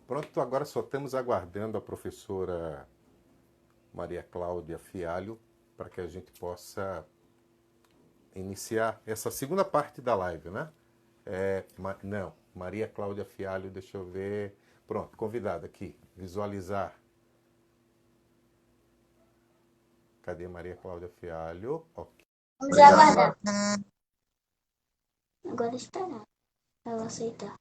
Pronto, agora só estamos aguardando a professora Maria Cláudia Fialho para que a gente possa iniciar essa segunda parte da live, né? Não, Maria Cláudia Fialho, deixa eu ver. Pronto, convidada aqui, visualizar. Cadê Maria Cláudia Fialho? Ok. Vamos aguardar. Agora esperar ela aceitar.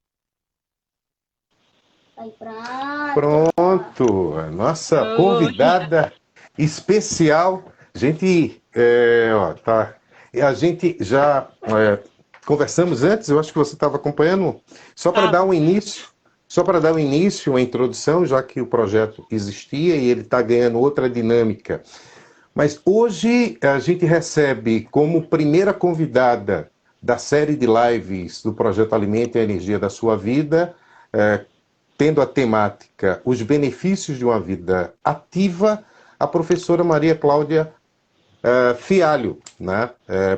Aí, pronto. Pronto, a nossa Oi. convidada especial. A gente já conversamos antes, eu acho que você estava acompanhando, só para dar Tava. um início, uma introdução, já que o projeto existia e ele está ganhando outra dinâmica. Mas hoje a gente recebe como primeira convidada da série de lives do Projeto Alimento e a Energia da Sua Vida, tendo a temática Os Benefícios de uma Vida Ativa, a professora Maria Cláudia Fialho, né?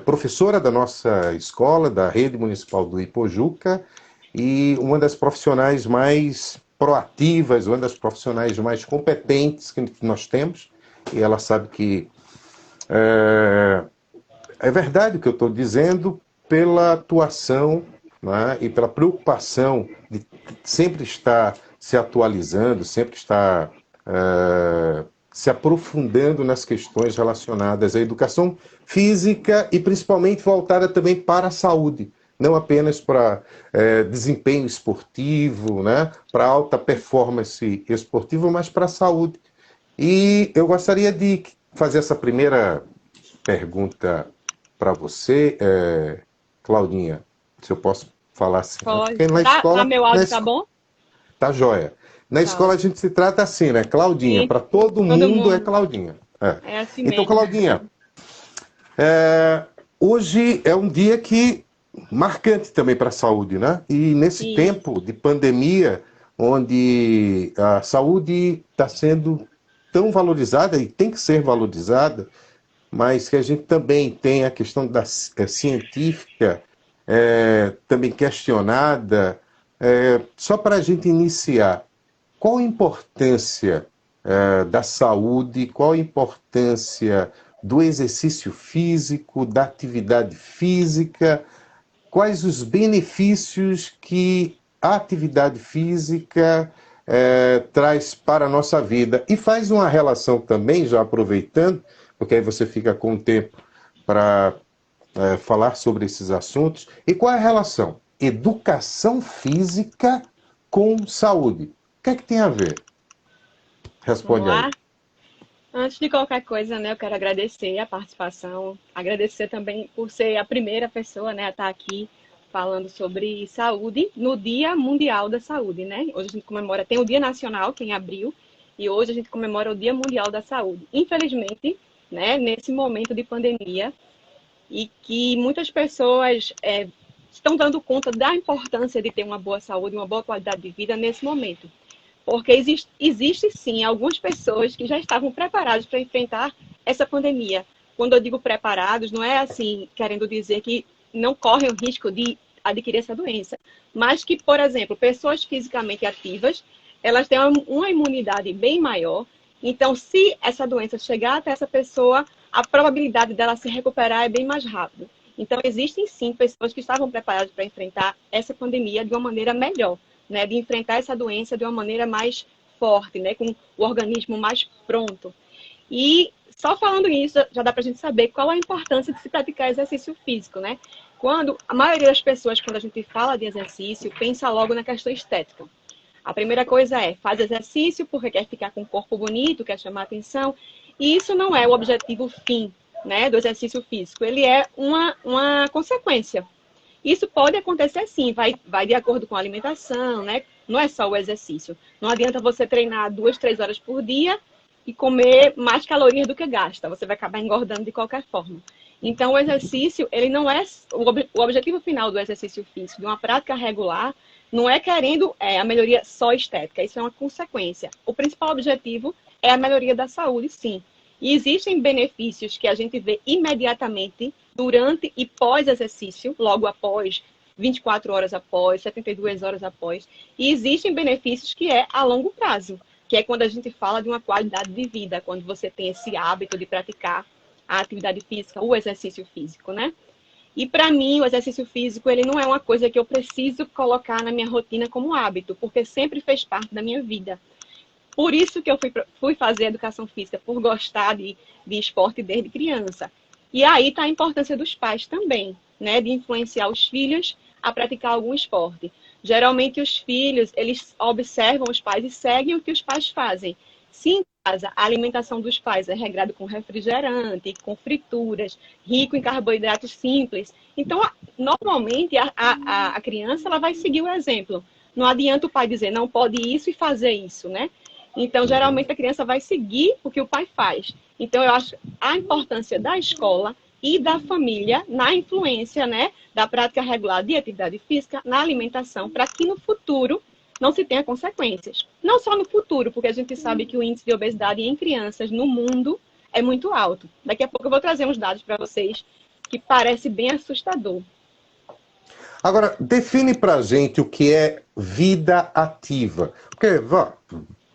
Professora da nossa escola, da Rede Municipal do Ipojuca, e uma das profissionais mais proativas, uma das profissionais mais competentes que nós temos, e ela sabe que é verdade o que eu estou dizendo pela atuação, né, e pela preocupação de sempre estar se atualizando, sempre estar se aprofundando nas questões relacionadas à educação física e principalmente voltada também para a saúde, não apenas para desempenho esportivo, né, para alta performance esportiva, mas para a saúde. E eu gostaria de fazer essa primeira pergunta para você, Claudinha, se eu posso falar assim. Pode. Porque na Tá, escola, meu áudio tá bom? tá joia. Na Tá. escola a gente se trata assim, né? Claudinha, Sim, para todo todo mundo é mundo. Claudinha. É. É assim Então, mesmo. Claudinha, hoje é um dia que marcante também para a saúde, né? E nesse Isso. tempo de pandemia, onde a saúde está sendo tão valorizada e tem que ser valorizada, mas que a gente também tem a questão da científica também questionada. Só para a gente iniciar, qual a importância da saúde, qual a importância do exercício físico, da atividade física, quais os benefícios que a atividade física traz para a nossa vida. E faz uma relação também, já aproveitando, porque aí você fica com tempo para falar sobre esses assuntos. E qual é a relação? Educação física com saúde. O que é que tem a ver? Vamos Responde aí. lá? Antes de qualquer coisa, né, eu quero agradecer a participação, agradecer também por ser a primeira pessoa, né, a estar aqui falando sobre saúde no Dia Mundial da Saúde, né? Hoje a gente comemora, tem o Dia Nacional, que é em abril, e hoje a gente comemora o Dia Mundial da Saúde. Infelizmente, né, nesse momento de pandemia, e que muitas pessoas estão dando conta da importância de ter uma boa saúde, uma boa qualidade de vida nesse momento. Porque existe sim algumas pessoas que já estavam preparadas para enfrentar essa pandemia. Quando eu digo preparados, não é assim querendo dizer que não correm o risco de adquirir essa doença, mas que, por exemplo, pessoas fisicamente ativas, elas têm uma imunidade bem maior. Então, se essa doença chegar até essa pessoa, a probabilidade dela se recuperar é bem mais rápida. Então, existem sim pessoas que estavam preparadas para enfrentar essa pandemia de uma maneira melhor, né? De enfrentar essa doença de uma maneira mais forte, né? Com o organismo mais pronto. E só falando isso, já dá para a gente saber qual a importância de se praticar exercício físico, né? Quando a maioria das pessoas, quando a gente fala de exercício, pensa logo na questão estética. A primeira coisa é, faz exercício porque quer ficar com o corpo bonito, quer chamar atenção. E isso não é o objetivo fim, né, do exercício físico. Ele é uma consequência. Isso pode acontecer sim, vai de acordo com a alimentação, né? Não é só o exercício. Não adianta você treinar 2, 3 horas por dia e comer mais calorias do que gasta. Você vai acabar engordando de qualquer forma. Então, o exercício, ele não é o objetivo final do exercício físico, de uma prática regular, não é querendo a melhoria só estética. Isso é uma consequência. O principal objetivo é a melhoria da saúde, sim. E existem benefícios que a gente vê imediatamente durante e pós-exercício, logo após 24 horas após, 72 horas após. E existem benefícios que é a longo prazo, que é quando a gente fala de uma qualidade de vida, quando você tem esse hábito de praticar a atividade física, o exercício físico, né? E para mim, o exercício físico, ele não é uma coisa que eu preciso colocar na minha rotina como hábito, porque sempre fez parte da minha vida. Por isso que eu fui fazer educação física, por gostar de esporte desde criança. E aí está a importância dos pais também, né? De influenciar os filhos a praticar algum esporte. Geralmente os filhos, eles observam os pais e seguem o que os pais fazem. Se em casa a alimentação dos pais é regrada com refrigerante, com frituras, rico em carboidratos simples, então normalmente a criança ela vai seguir o exemplo. Não adianta o pai dizer não pode isso e fazer isso, né? Então, geralmente a criança vai seguir o que o pai faz. Então, eu acho a importância da escola e da família na influência, né, da prática regular de atividade física na alimentação, para que no futuro não se tenha consequências. Não só no futuro, porque a gente sabe que o índice de obesidade em crianças no mundo é muito alto. Daqui a pouco eu vou trazer uns dados para vocês que parece bem assustador. Agora, define para a gente o que é vida ativa. Porque,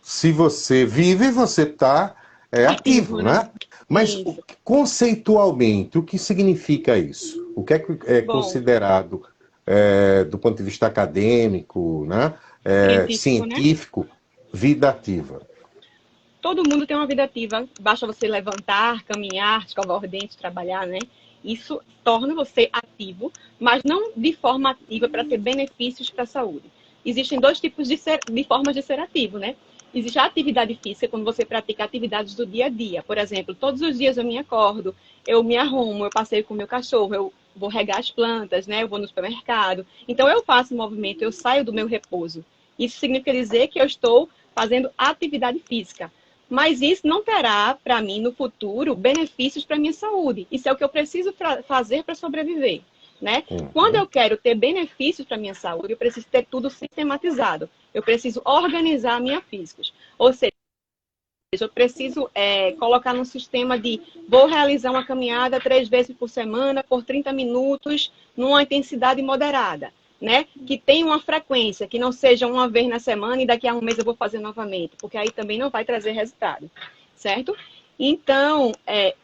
se você vive, você está ativo, né? Mas conceitualmente, o que significa isso? O que é considerado, do ponto de vista acadêmico, né? Científico, né? Vida ativa? Todo mundo tem uma vida ativa. Basta você levantar, caminhar, escovar os dentes, trabalhar, né? Isso torna você ativo, mas não de forma ativa para ter benefícios para a saúde. Existem dois tipos de formas de ser ativo, né? Existe a atividade física, quando você pratica atividades do dia a dia. Por exemplo, todos os dias eu me acordo, eu me arrumo, eu passeio com o meu cachorro, eu vou regar as plantas, né? Eu vou no supermercado. Então, eu faço movimento, eu saio do meu repouso. Isso significa dizer que eu estou fazendo atividade física. Mas isso não terá, para mim, no futuro, benefícios para a minha saúde. Isso é o que eu preciso fazer para sobreviver, né? Quando eu quero ter benefícios para a minha saúde, eu preciso ter tudo sistematizado. Eu preciso organizar a minha físicos. Ou seja, eu preciso colocar num sistema de vou realizar uma caminhada 3 vezes por semana, por 30 minutos, numa intensidade moderada, né? Que tenha uma frequência, que não seja uma vez na semana e daqui a um mês eu vou fazer novamente, porque aí também não vai trazer resultado, certo? Então,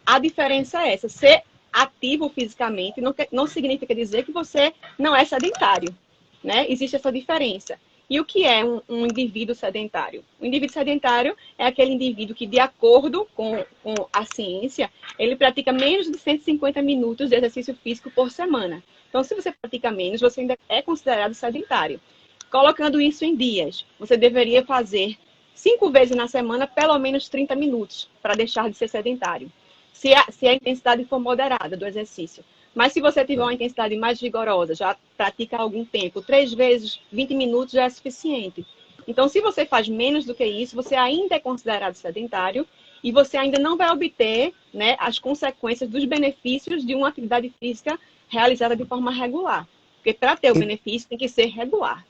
a diferença é essa. Ser ativo fisicamente não significa dizer que você não é sedentário, né? Existe essa diferença. E o que é um indivíduo sedentário? O indivíduo sedentário é aquele indivíduo que, de acordo com a ciência, ele pratica menos de 150 minutos de exercício físico por semana. Então, se você pratica menos, você ainda é considerado sedentário. Colocando isso em dias, você deveria fazer 5 vezes na semana, pelo menos 30 minutos, para deixar de ser sedentário. Se a intensidade for moderada do exercício. Mas se você tiver uma intensidade mais vigorosa, já pratica há algum tempo, 3 vezes 20 minutos já é suficiente. Então, se você faz menos do que isso, você ainda é considerado sedentário e você ainda não vai obter, né, as consequências dos benefícios de uma atividade física realizada de forma regular. Porque para ter o benefício tem que ser regular.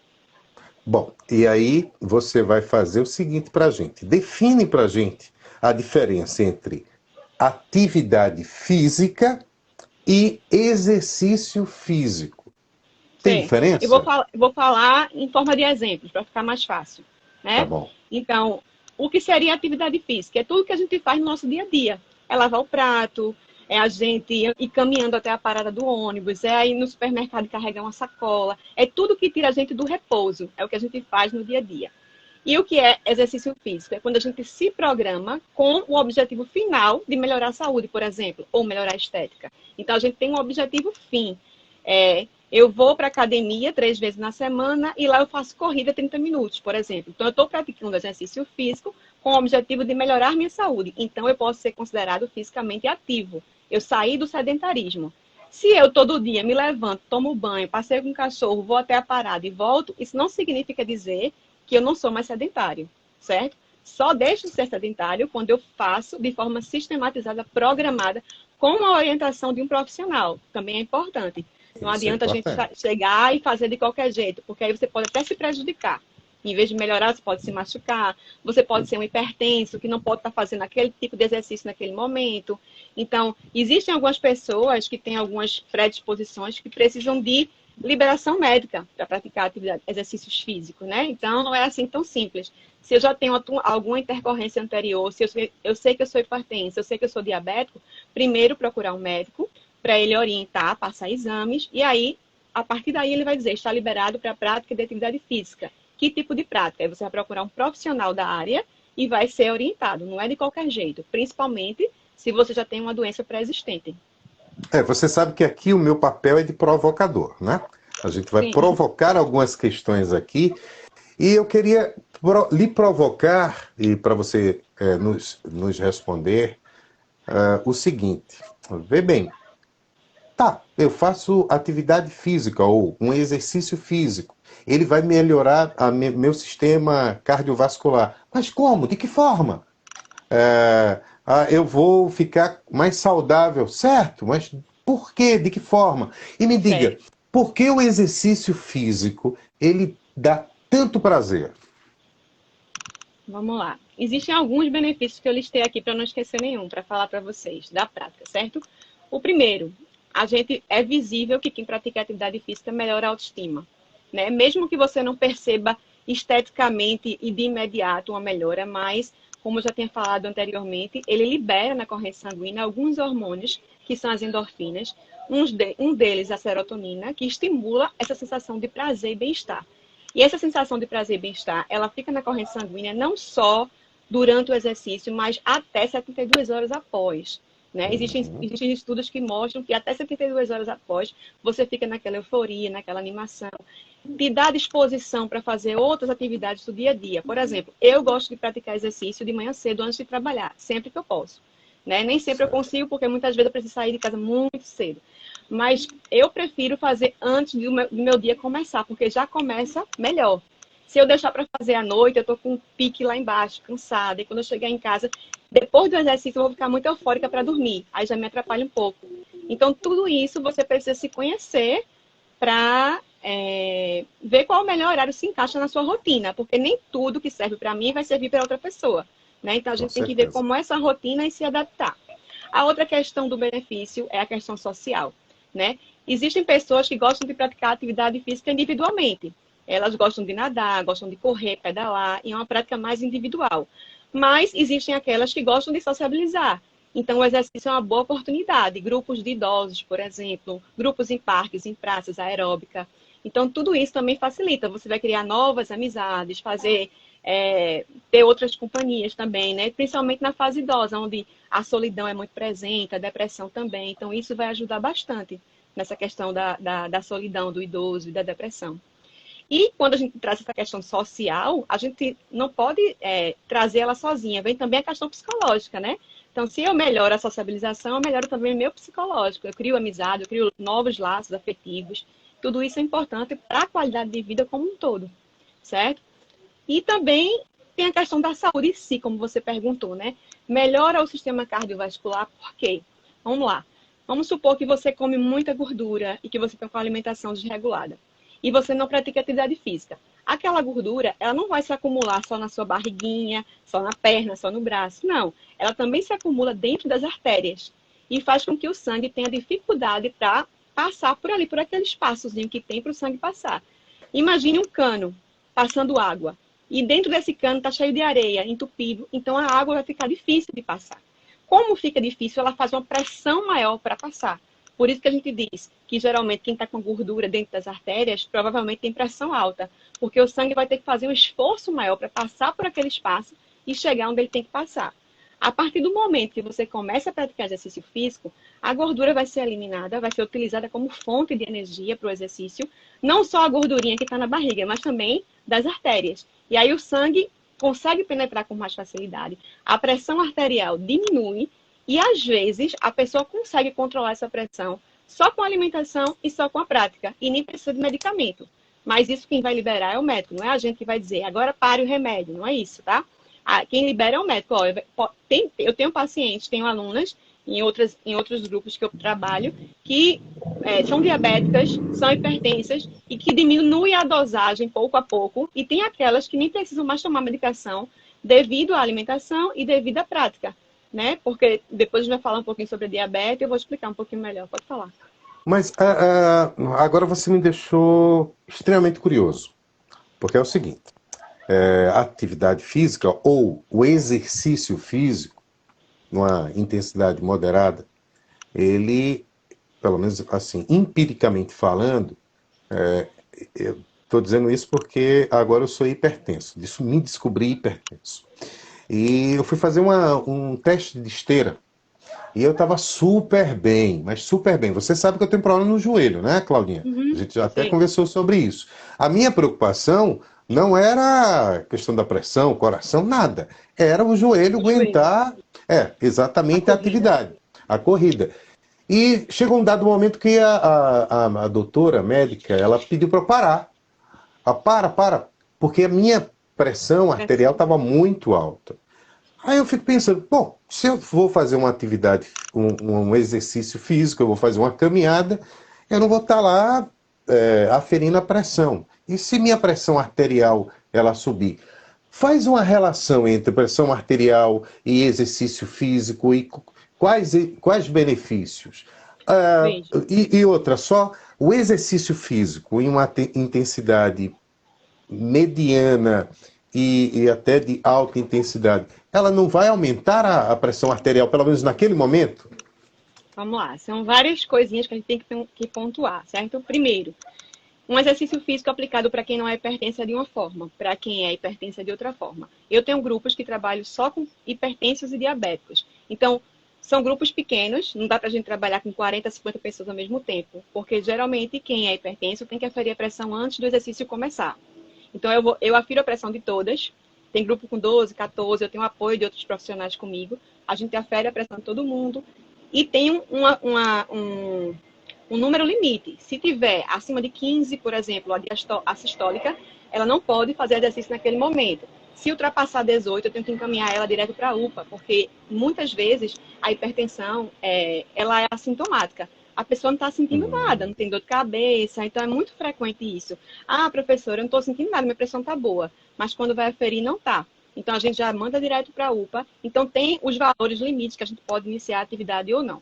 Bom, e aí você vai fazer o seguinte para a gente. Define para a gente a diferença entre atividade física e exercício físico. Tem diferença? Eu vou falar em forma de exemplos, para ficar mais fácil, né? Tá bom. Então, o que seria atividade física? É tudo que a gente faz no nosso dia a dia. É lavar o prato, é a gente ir caminhando até a parada do ônibus, é ir no supermercado carregar uma sacola. É tudo que tira a gente do repouso. É o que a gente faz no dia a dia. E o que é exercício físico? É quando a gente se programa com o objetivo final de melhorar a saúde, por exemplo, ou melhorar a estética. Então, a gente tem um objetivo fim. Eu vou para a academia 3 vezes na semana e lá eu faço corrida 30 minutos, por exemplo. Então, eu estou praticando exercício físico com o objetivo de melhorar minha saúde. Então, eu posso ser considerado fisicamente ativo. Eu saí do sedentarismo. Se eu todo dia me levanto, tomo banho, passeio com o cachorro, vou até a parada e volto, isso não significa dizer que eu não sou mais sedentário, certo? Só deixo de ser sedentário quando eu faço de forma sistematizada, programada, com a orientação de um profissional. Também é importante. Não adianta a gente chegar e fazer de qualquer jeito, porque aí você pode até se prejudicar. Em vez de melhorar, você pode se machucar, você pode ser um hipertenso, que não pode estar fazendo aquele tipo de exercício naquele momento. Então, existem algumas pessoas que têm algumas predisposições que precisam de liberação médica para praticar atividade, exercícios físicos, né? Então, não é assim tão simples. Se eu já tenho alguma intercorrência anterior, se eu sei que eu sou hipertenso, eu sei que eu sou diabético, primeiro procurar um médico para ele orientar, passar exames, e aí, a partir daí, ele vai dizer, está liberado para a prática de atividade física. Que tipo de prática? Aí você vai procurar um profissional da área e vai ser orientado. Não é de qualquer jeito, principalmente se você já tem uma doença pré-existente. Você sabe que aqui o meu papel é de provocador, né? A gente vai Sim. provocar algumas questões aqui e eu queria lhe provocar, e para você nos responder, o seguinte. Vê bem, tá, eu faço atividade física ou um exercício físico. Ele vai melhorar meu sistema cardiovascular. Mas como? De que forma? Eu vou ficar mais saudável, certo? Mas por quê? De que forma? E me diga, por que o exercício físico ele dá tanto prazer? Vamos lá. Existem alguns benefícios que eu listei aqui para não esquecer nenhum, para falar para vocês da prática, certo? O primeiro, é visível que quem pratica atividade física melhora a autoestima, né? Mesmo que você não perceba esteticamente e de imediato uma melhora, mas, como eu já tinha falado anteriormente, ele libera na corrente sanguínea alguns hormônios, que são as endorfinas, um deles a serotonina, que estimula essa sensação de prazer e bem-estar. E essa sensação de prazer e bem-estar, ela fica na corrente sanguínea não só durante o exercício, mas até 72 horas após. Né? Existem estudos que mostram que até 72 horas após, você fica naquela euforia, naquela animação, te dá disposição para fazer outras atividades do dia a dia. Por exemplo, eu gosto de praticar exercício de manhã cedo antes de trabalhar, sempre que eu posso. Né? Nem sempre eu consigo, porque muitas vezes eu preciso sair de casa muito cedo. Mas eu prefiro fazer antes do meu dia começar, porque já começa melhor. Se eu deixar para fazer à noite, eu estou com um pique lá embaixo, cansada. E quando eu chegar em casa, depois do exercício, eu vou ficar muito eufórica para dormir. Aí já me atrapalha um pouco. Então, tudo isso você precisa se conhecer para ver qual o melhor horário se encaixa na sua rotina. Porque nem tudo que serve para mim vai servir para outra pessoa. Né? Então, a gente tem que ver como é essa rotina e se adaptar. A outra questão do benefício é a questão social. Né? Existem pessoas que gostam de praticar atividade física individualmente. Elas gostam de nadar, gostam de correr, pedalar, e é uma prática mais individual. Mas existem aquelas que gostam de sociabilizar. Então, o exercício é uma boa oportunidade. Grupos de idosos, por exemplo, grupos em parques, em praças, aeróbica. Então, tudo isso também facilita. Você vai criar novas amizades, ter outras companhias também, né? Principalmente na fase idosa, onde a solidão é muito presente, a depressão também. Então, isso vai ajudar bastante nessa questão da solidão do idoso e da depressão. E quando a gente traz essa questão social, a gente não pode trazer ela sozinha. Vem também a questão psicológica, né? Então, se eu melhoro a sociabilização, eu melhoro também o meu psicológico. Eu crio amizade, eu crio novos laços afetivos. Tudo isso é importante para a qualidade de vida como um todo, certo? E também tem a questão da saúde em si, como você perguntou, né? Melhora o sistema cardiovascular, por quê? Vamos lá. Vamos supor que você come muita gordura e que você tem uma alimentação desregulada. E você não pratica atividade física. Aquela gordura, ela não vai se acumular só na sua barriguinha, só na perna, só no braço. Não. Ela também se acumula dentro das artérias. E faz com que o sangue tenha dificuldade para passar por ali, por aquele espaçozinho que tem para o sangue passar. Imagine um cano passando água. E dentro desse cano está cheio de areia, entupido. Então a água vai ficar difícil de passar. Como fica difícil, ela faz uma pressão maior para passar. Por isso que a gente diz que geralmente quem está com gordura dentro das artérias provavelmente tem pressão alta. Porque o sangue vai ter que fazer um esforço maior para passar por aquele espaço e chegar onde ele tem que passar. A partir do momento que você começa a praticar exercício físico, a gordura vai ser eliminada, vai ser utilizada como fonte de energia para o exercício. Não só a gordurinha que está na barriga, mas também das artérias. E aí o sangue consegue penetrar com mais facilidade. A pressão arterial diminui e, às vezes, a pessoa consegue controlar essa pressão só com a alimentação e só com a prática. E nem precisa de medicamento. Mas isso quem vai liberar é o médico. Não é a gente que vai dizer, agora pare o remédio. Não é isso, tá? Quem libera é o médico. Eu tenho pacientes, tenho alunas em outros grupos que eu trabalho que são diabéticas, são hipertensas e que diminuem a dosagem pouco a pouco. E tem aquelas que nem precisam mais tomar medicação devido à alimentação e devido à prática. Né? Porque depois a gente vai falar um pouquinho sobre a diabetes e eu vou explicar um pouquinho melhor. Pode falar. Mas agora você me deixou extremamente curioso, porque é o seguinte, a atividade física ou o exercício físico, numa intensidade moderada, ele, pelo menos assim, empiricamente falando, eu estou dizendo isso porque agora eu sou hipertenso, me descobri hipertenso. E eu fui fazer um teste de esteira. E eu estava super bem, mas super bem. Você sabe que eu tenho problema no joelho, né, Claudinha? A Uhum, gente já até sei. conversou sobre isso. A minha preocupação não era a questão da pressão, coração, nada. Era o joelho O joelho, aguentar, a exatamente a corrida. atividade, a corrida. E chegou um dado momento que a doutora médica, ela pediu para eu parar. Porque a minha pressão arterial Pressão. estava muito alta. Aí eu fico pensando, bom, se eu vou fazer uma atividade, um exercício físico, eu vou fazer uma caminhada, eu não vou estar lá aferindo a pressão. E se minha pressão arterial ela subir? Faz uma relação entre pressão arterial e exercício físico e quais benefícios? Veja. E outra, só o exercício físico em uma intensidade mediana e até de alta intensidade, ela não vai aumentar a pressão arterial, pelo menos naquele momento? Vamos lá. São várias coisinhas que a gente tem que pontuar, certo? Primeiro, um exercício físico aplicado para quem não é hipertensa de uma forma, para quem é hipertensa de outra forma. Eu tenho grupos que trabalham só com hipertensos e diabéticos. Então, são grupos pequenos, não dá para a gente trabalhar com 40, 50 pessoas ao mesmo tempo, porque geralmente quem é hipertenso tem que aferir a pressão antes do exercício começar. Então, eu afiro a pressão de todas. Tem grupo com 12, 14, eu tenho apoio de outros profissionais comigo. A gente afere a pressão de todo mundo. E tem um número limite. Se tiver acima de 15, por exemplo, a sistólica, ela não pode fazer exercício naquele momento. Se ultrapassar 18, eu tenho que encaminhar ela direto para a UPA, porque muitas vezes a hipertensão ela é assintomática. A pessoa não está sentindo nada, não tem dor de cabeça, então é muito frequente isso. Ah, professora, eu não estou sentindo nada, minha pressão está boa, mas quando vai aferir não está. Então a gente já manda direto para a UPA. Então tem os valores limites que a gente pode iniciar a atividade ou não.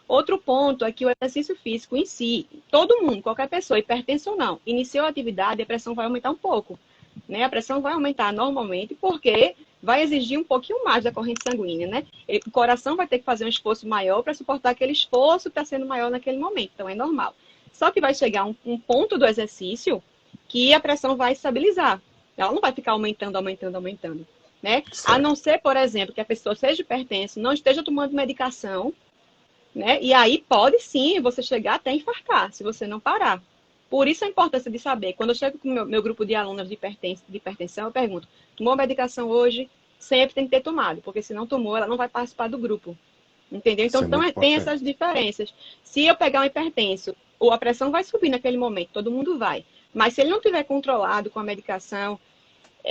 Outro ponto é que o exercício físico em si, todo mundo, qualquer pessoa, hipertenso ou não, iniciou a atividade, a pressão vai aumentar um pouco. Né? A pressão vai aumentar normalmente porque vai exigir um pouquinho mais da corrente sanguínea, né? O coração vai ter que fazer um esforço maior para suportar aquele esforço que está sendo maior naquele momento, então é normal. Só que vai chegar um ponto do exercício que a pressão vai estabilizar. Ela não vai ficar aumentando, aumentando, aumentando. Né? A Certo. não ser, por exemplo, que a pessoa seja hipertensa, não esteja tomando medicação, né? E aí pode sim você chegar até a infartar, se você não parar. Por isso a importância de saber. Quando eu chego com o meu grupo de alunas de hipertensão, eu pergunto: tomou medicação hoje? Sempre tem que ter tomado, porque se não tomou, ela não vai participar do grupo. Entendeu? Isso Então é muito tem essas importante. diferenças. Se eu pegar um hipertenso, ou a pressão vai subir naquele momento, todo mundo vai. Mas se ele não tiver controlado com a medicação,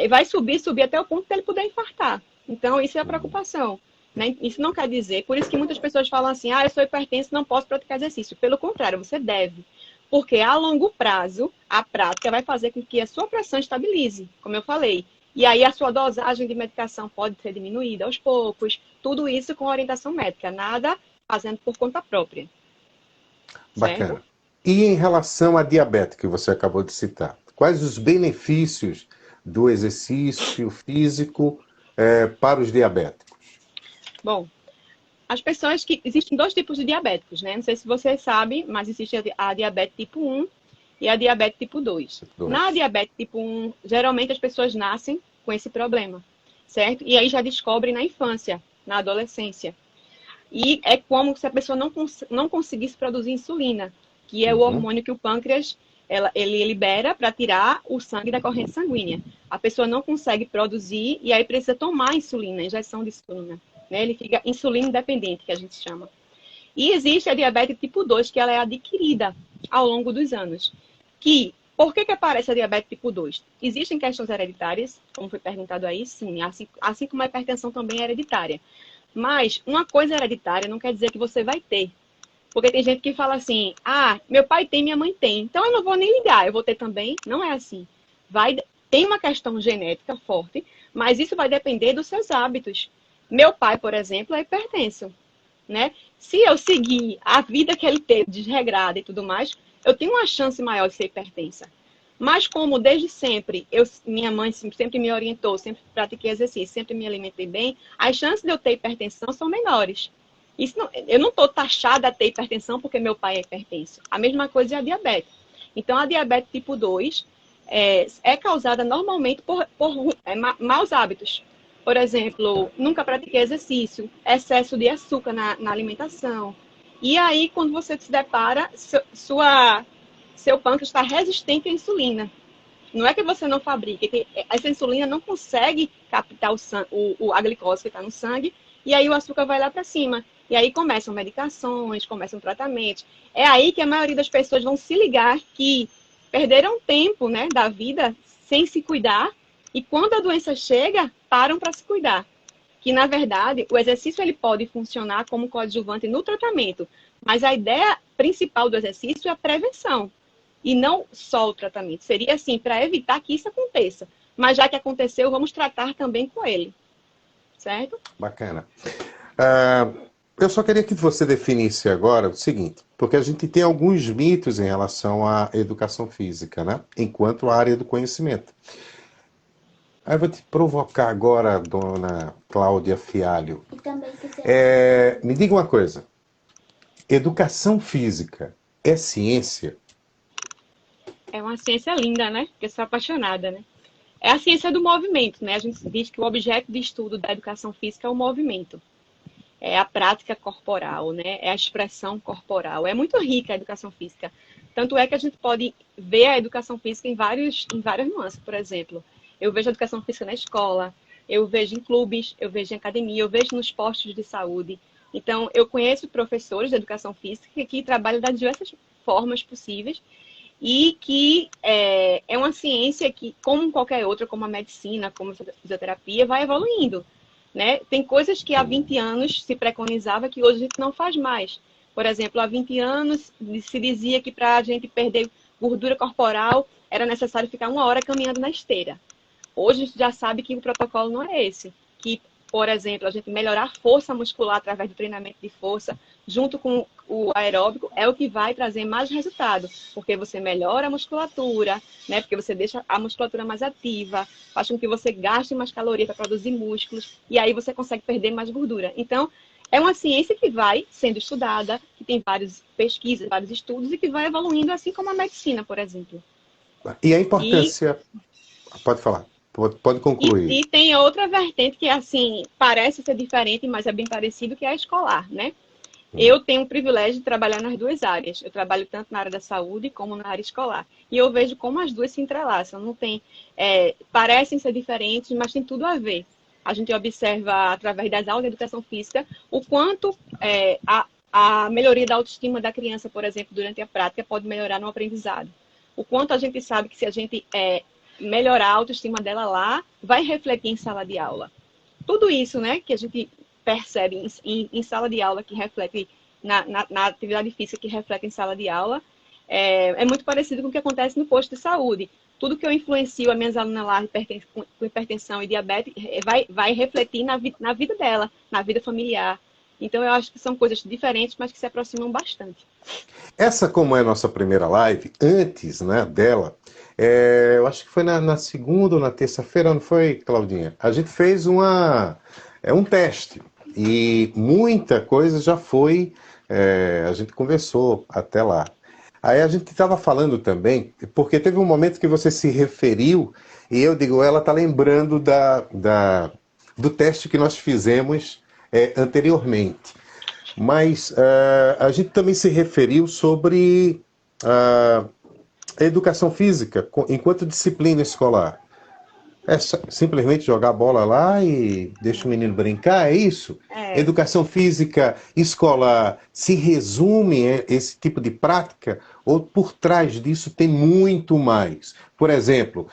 vai subir, subir até o ponto de ele poder infartar. Então, isso é a preocupação. Né? Isso não quer dizer, por isso que muitas pessoas falam assim, eu sou hipertenso, não posso praticar exercício. Pelo contrário, você deve. Porque a longo prazo, a prática vai fazer com que a sua pressão estabilize, como eu falei. E aí a sua dosagem de medicação pode ser diminuída aos poucos. Tudo isso com orientação médica, nada fazendo por conta própria. Certo? Bacana. E em relação à diabetes que você acabou de citar, quais os benefícios do exercício físico para os diabéticos? Bom, as pessoas que. Existem dois tipos de diabéticos, né? Não sei se você sabe, mas existe a diabetes tipo 1 e a diabetes tipo 2. Na Dois. diabetes tipo 1, geralmente as pessoas nascem com esse problema, certo? E aí já descobrem na infância, na adolescência. E é como se a pessoa não conseguisse produzir insulina, que é o Uhum. hormônio que o pâncreas ele libera para tirar o sangue da corrente sanguínea. A pessoa não consegue produzir e aí precisa tomar insulina, injeção de insulina. Né? Ele fica insulina independente, que a gente chama. E existe a diabetes tipo 2, que ela é adquirida ao longo dos anos. Por que aparece a diabetes tipo 2? Existem questões hereditárias, como foi perguntado aí, sim, assim como a hipertensão também é hereditária. Mas uma coisa hereditária não quer dizer que você vai ter. Porque tem gente que fala assim, meu pai tem, minha mãe tem, então eu não vou nem ligar, eu vou ter também. Não é assim. Tem uma questão genética forte, mas isso vai depender dos seus hábitos. Meu pai, por exemplo, é hipertenso. né? Se eu seguir a vida que ele teve, desregrada e tudo mais, eu tenho uma chance maior de ser hipertensa. Mas como desde sempre, minha mãe sempre me orientou, sempre pratiquei exercício, sempre me alimentei bem, as chances de eu ter hipertensão são menores. Eu não estou taxada a ter hipertensão porque meu pai é hipertenso. A mesma coisa é a diabetes. Então, a diabetes tipo 2 é causada normalmente por maus hábitos. Por exemplo, nunca pratiquei exercício, excesso de açúcar na alimentação. E aí, quando você se depara, seu pâncreas está resistente à insulina. Não é que você não fabrica, essa insulina não consegue captar a glicose que está no sangue, e aí o açúcar vai lá para cima. E aí começam medicações, começam tratamentos. É aí que a maioria das pessoas vão se ligar que perderam tempo, né, da vida sem se cuidar, e quando a doença chega, param para se cuidar. Que, na verdade, o exercício ele pode funcionar como coadjuvante no tratamento, mas a ideia principal do exercício é a prevenção, e não só o tratamento. Seria, assim, para evitar que isso aconteça. Mas já que aconteceu, vamos tratar também com ele. Certo? Bacana. Eu só queria que você definisse agora o seguinte, porque a gente tem alguns mitos em relação à educação física, né? Enquanto área do conhecimento. Aí eu vou te provocar agora, dona Cláudia Fialho. E também Me diga uma coisa. Educação física é ciência? É uma ciência linda, né? Porque eu sou apaixonada, né? É a ciência do movimento, né? A gente diz que o objeto de estudo da educação física é o movimento. É a prática corporal, né? É a expressão corporal. É muito rica a educação física. Tanto é que a gente pode ver a educação física em várias nuances. Por exemplo, eu vejo a educação física na escola, eu vejo em clubes, eu vejo em academia, eu vejo nos postos de saúde. Então, eu conheço professores de educação física que trabalham das diversas formas possíveis e que é uma ciência que, como qualquer outra, como a medicina, como a fisioterapia, vai evoluindo, né? Tem coisas que há 20 anos se preconizava que hoje a gente não faz mais. Por exemplo, há 20 anos se dizia que para a gente perder gordura corporal era necessário ficar 1 hora caminhando na esteira. Hoje a gente já sabe que o protocolo não é esse. Que, por exemplo, a gente melhorar a força muscular através do treinamento de força, junto com o aeróbico, é o que vai trazer mais resultado. Porque você melhora a musculatura, né? Porque você deixa a musculatura mais ativa, faz com que você gaste mais calorias para produzir músculos, e aí você consegue perder mais gordura. Então, é uma ciência que vai sendo estudada, que tem várias pesquisas, vários estudos, e que vai evoluindo, assim como a medicina, por exemplo. E a importância... Pode falar. Pode concluir. E tem outra vertente que, assim, parece ser diferente, mas é bem parecido, que é a escolar, né? Eu tenho o privilégio de trabalhar nas duas áreas. Eu trabalho tanto na área da saúde como na área escolar. E eu vejo como as duas se entrelaçam. Não tem, parecem ser diferentes, mas tem tudo a ver. A gente observa, através das aulas de educação física, o quanto a melhoria da autoestima da criança, por exemplo, durante a prática, pode melhorar no aprendizado. O quanto a gente sabe que se a gente melhorar a autoestima dela lá, vai refletir em sala de aula. Tudo isso, né, que a gente percebe em sala de aula, que reflete na atividade física, que reflete em sala de aula, é muito parecido com o que acontece no posto de saúde. Tudo que eu influencio as minhas alunas lá com hipertensão e diabetes vai refletir na vida dela, na vida familiar. Então, eu acho que são coisas diferentes, mas que se aproximam bastante. Essa, como é a nossa primeira live, antes, né, dela, eu acho que foi na segunda ou na terça-feira, não foi, Claudinha? A gente fez um teste e muita coisa já foi, a gente conversou até lá. Aí a gente estava falando também, porque teve um momento que você se referiu, e eu digo, ela está lembrando do teste que nós fizemos anteriormente. Mas a gente também se referiu sobre a educação física enquanto disciplina escolar. É simplesmente jogar a bola lá e deixa o menino brincar, é isso? Educação física escolar se resume a esse tipo de prática ou por trás disso tem muito mais? Por exemplo,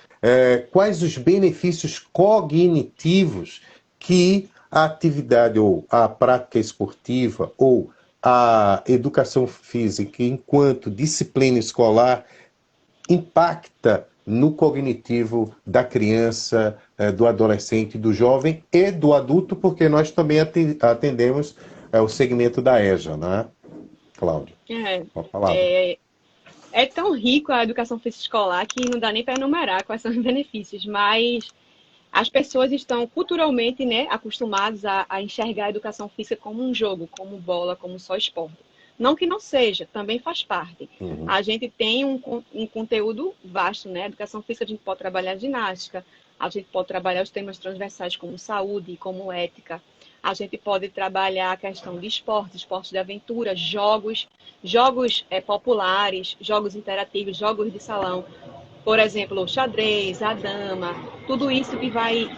quais os benefícios cognitivos que a atividade ou a prática esportiva ou a educação física enquanto disciplina escolar impacta no cognitivo da criança, do adolescente, do jovem e do adulto, porque nós também atendemos o segmento da EJA, né, Cláudia? Uma palavra. É tão rico a educação física escolar que não dá nem para enumerar quais são os benefícios, mas as pessoas estão culturalmente, né, acostumadas a enxergar a educação física como um jogo, como bola, como só esporte. Não que não seja, também faz parte. A gente tem um conteúdo vasto, né? Educação física, a gente pode trabalhar ginástica, a gente pode trabalhar os temas transversais como saúde, como ética. A gente pode trabalhar a questão de esporte, esportes de aventura, jogos populares, jogos interativos, jogos de salão. Por exemplo, o xadrez, a dama, tudo isso que vai...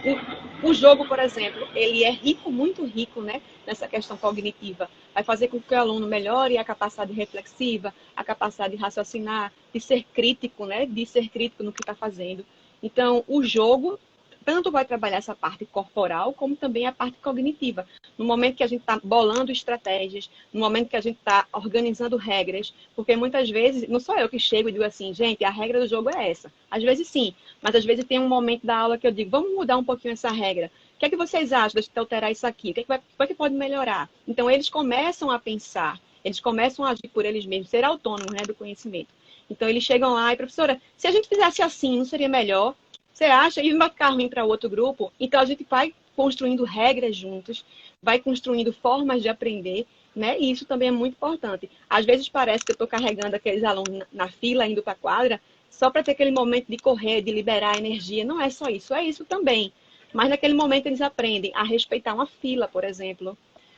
O jogo, por exemplo, ele é rico, muito rico, né, nessa questão cognitiva. Vai fazer com que o aluno melhore a capacidade reflexiva, a capacidade de raciocinar, de ser crítico, né, de ser crítico no que está fazendo. Então, o jogo tanto vai trabalhar essa parte corporal, como também a parte cognitiva. No momento que a gente está bolando estratégias, no momento que a gente está organizando regras, porque muitas vezes, não sou eu que chego e digo assim, gente, a regra do jogo é essa. Às vezes sim, mas às vezes tem um momento da aula que eu digo, vamos mudar um pouquinho essa regra. O que é que vocês acham de alterar isso aqui? O que pode melhorar? Então, eles começam a pensar, eles começam a agir por eles mesmos, ser autônomos, né, do conhecimento. Então, eles chegam lá e, professora, se a gente fizesse assim, não seria melhor? Você acha? E vai ficar ruim para outro grupo? Então, a gente vai construindo regras juntos, vai construindo formas de aprender, né? E isso também é muito importante. Às vezes parece que eu estou carregando aqueles alunos na fila, indo para a quadra, só para ter aquele momento de correr, de liberar a energia. Não é só isso, é isso também. Mas naquele momento eles aprendem a respeitar uma fila, por exemplo,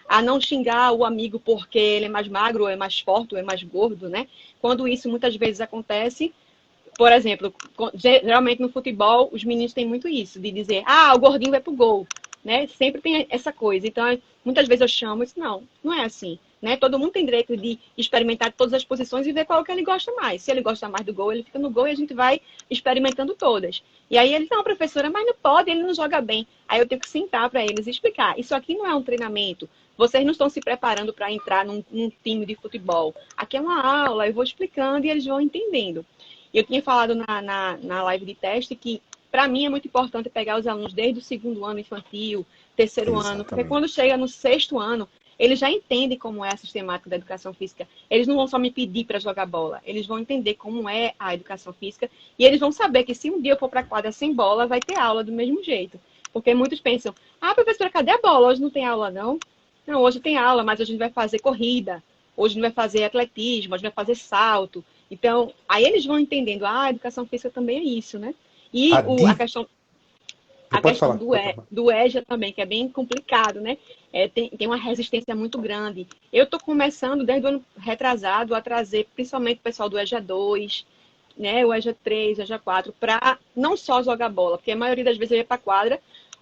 a não xingar o amigo porque ele é mais magro, ou é mais forte, ou é mais gordo, né? Quando isso muitas vezes acontece, por exemplo, geralmente no futebol, os meninos têm muito isso, de dizer, o gordinho vai pro gol, né? Sempre tem essa coisa. Então, muitas vezes eu chamo isso, não é assim, né? Todo mundo tem direito de experimentar todas as posições e ver qual que ele gosta mais. Se ele gosta mais do gol, ele fica no gol e a gente vai experimentando todas. E aí ele, não, professora, mas não pode, ele não joga bem. Aí eu tenho que sentar para eles e explicar. Isso aqui não é um treinamento. Vocês não estão se preparando para entrar num time de futebol. Aqui é uma aula, eu vou explicando e eles vão entendendo. Eu tinha falado na live de teste que, para mim, é muito importante pegar os alunos desde o segundo ano infantil, terceiro ano, porque quando chega no sexto ano, eles já entendem como é a sistemática da educação física. Eles não vão só me pedir para jogar bola, eles vão entender como é a educação física e eles vão saber que se um dia eu for para a quadra sem bola, vai ter aula do mesmo jeito. Porque muitos pensam, professora, cadê a bola? Hoje não tem aula, não? Não, hoje tem aula, mas hoje a gente vai fazer corrida, hoje a gente vai fazer atletismo, hoje a gente vai fazer salto. Então, aí eles vão entendendo, a educação física também é isso, né? E a questão do EJA também, que é bem complicado, né? Tem uma resistência muito grande. Eu estou começando, desde o ano retrasado, a trazer principalmente o pessoal do EJA 2, né? O EJA 3, o EJA 4, para não só jogar bola, porque a maioria das vezes eu ia para a quadra,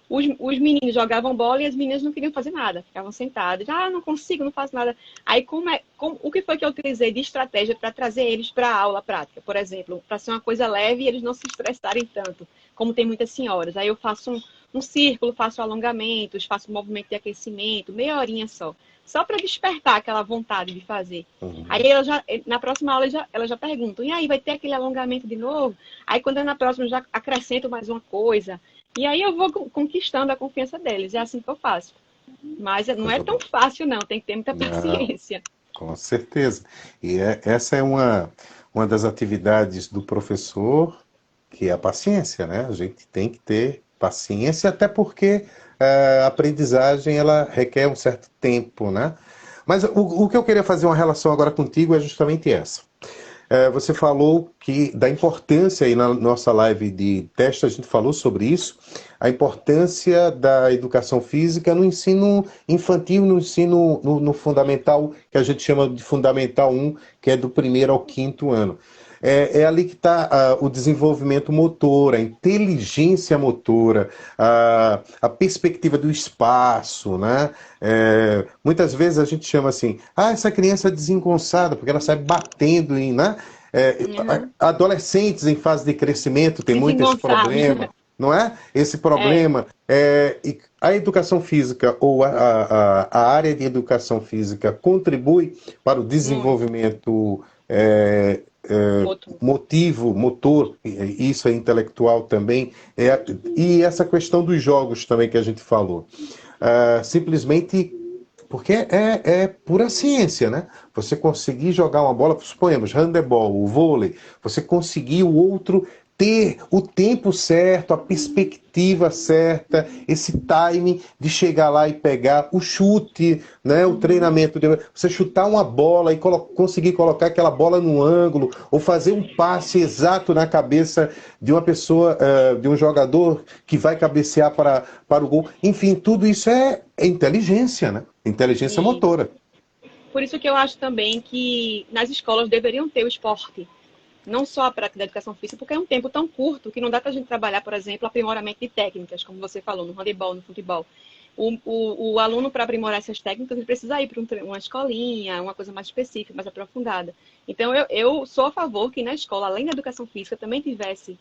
os meninos jogavam bola e as meninas não queriam fazer nada, ficavam sentadas. Não consigo, não faço nada. Aí, o que foi que eu utilizei de estratégia para trazer eles para a aula prática? Por exemplo, para ser uma coisa leve e eles não se estressarem tanto, como tem muitas senhoras. Aí eu faço um círculo, faço alongamentos, faço um movimento de aquecimento, meia horinha só para despertar aquela vontade de fazer. Aí na próxima aula elas já perguntam, e aí, vai ter aquele alongamento de novo? Aí quando é na próxima eu já acrescento mais uma coisa. E aí eu vou conquistando a confiança deles. É assim que eu faço. Mas não é tão fácil, não. Tem que ter muita paciência. Com certeza. E essa é uma das atividades do professor, que é a paciência, né? A gente tem que ter paciência, até porque a aprendizagem ela requer um certo tempo, né? Mas o que eu queria fazer uma relação agora contigo é justamente essa. Você falou da importância, aí na nossa live de teste a gente falou sobre isso, a importância da educação física no ensino infantil, no ensino no fundamental, que a gente chama de Fundamental 1, que é do 1º ao 5º ano. É ali que está o desenvolvimento motor, a inteligência motora, a perspectiva do espaço, né? Muitas vezes a gente chama assim, essa criança é desengonçada, porque ela sai batendo em, né? Adolescentes em fase de crescimento tem muito esse problema, não é? Esse problema. E a educação física ou a área de educação física contribui para o desenvolvimento motor, isso é intelectual também, e essa questão dos jogos também que a gente falou. Simplesmente porque é pura ciência, né? Você conseguir jogar uma bola, suponhamos, handebol, o vôlei, você conseguir o outro ter o tempo certo, a perspectiva certa, esse timing de chegar lá e pegar o chute, né? O treinamento de você chutar uma bola e conseguir colocar aquela bola no ângulo, ou fazer um passe exato na cabeça de uma pessoa, de um jogador que vai cabecear para o gol. Enfim, tudo isso é inteligência, né? Inteligência E motora. por isso que eu acho também que nas escolas deveriam ter o esporte, não só a prática da educação física, porque é um tempo tão curto que não dá para a gente trabalhar, por exemplo, aprimoramento de técnicas, como você falou, no handebol, no futebol. O aluno, para aprimorar essas técnicas, ele precisa ir para uma escolinha, uma coisa mais específica, mais aprofundada. Então, eu sou a favor que na escola, além da educação física, também tivesse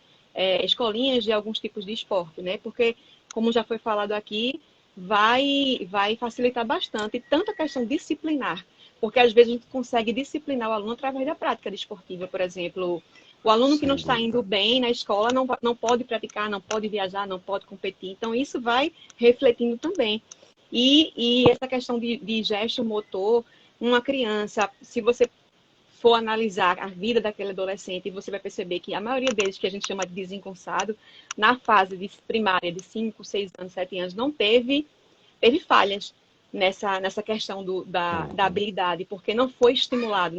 escolinhas de alguns tipos de esporte, né? Porque, como já foi falado aqui, vai facilitar bastante, tanto a questão disciplinar, porque às vezes a gente consegue disciplinar o aluno através da prática desportiva, por exemplo. O aluno que não Sem está indo dúvida. bem na escola não pode praticar, não pode viajar, não pode competir. Então, isso vai refletindo também. E essa questão de gesto motor, uma criança, se você for analisar a vida daquele adolescente, você vai perceber que a maioria deles, que a gente chama de desengonçado, na fase de primária, de 5, 6 anos, 7 anos, não teve falhas nessa questão da Uhum. habilidade, porque não foi estimulado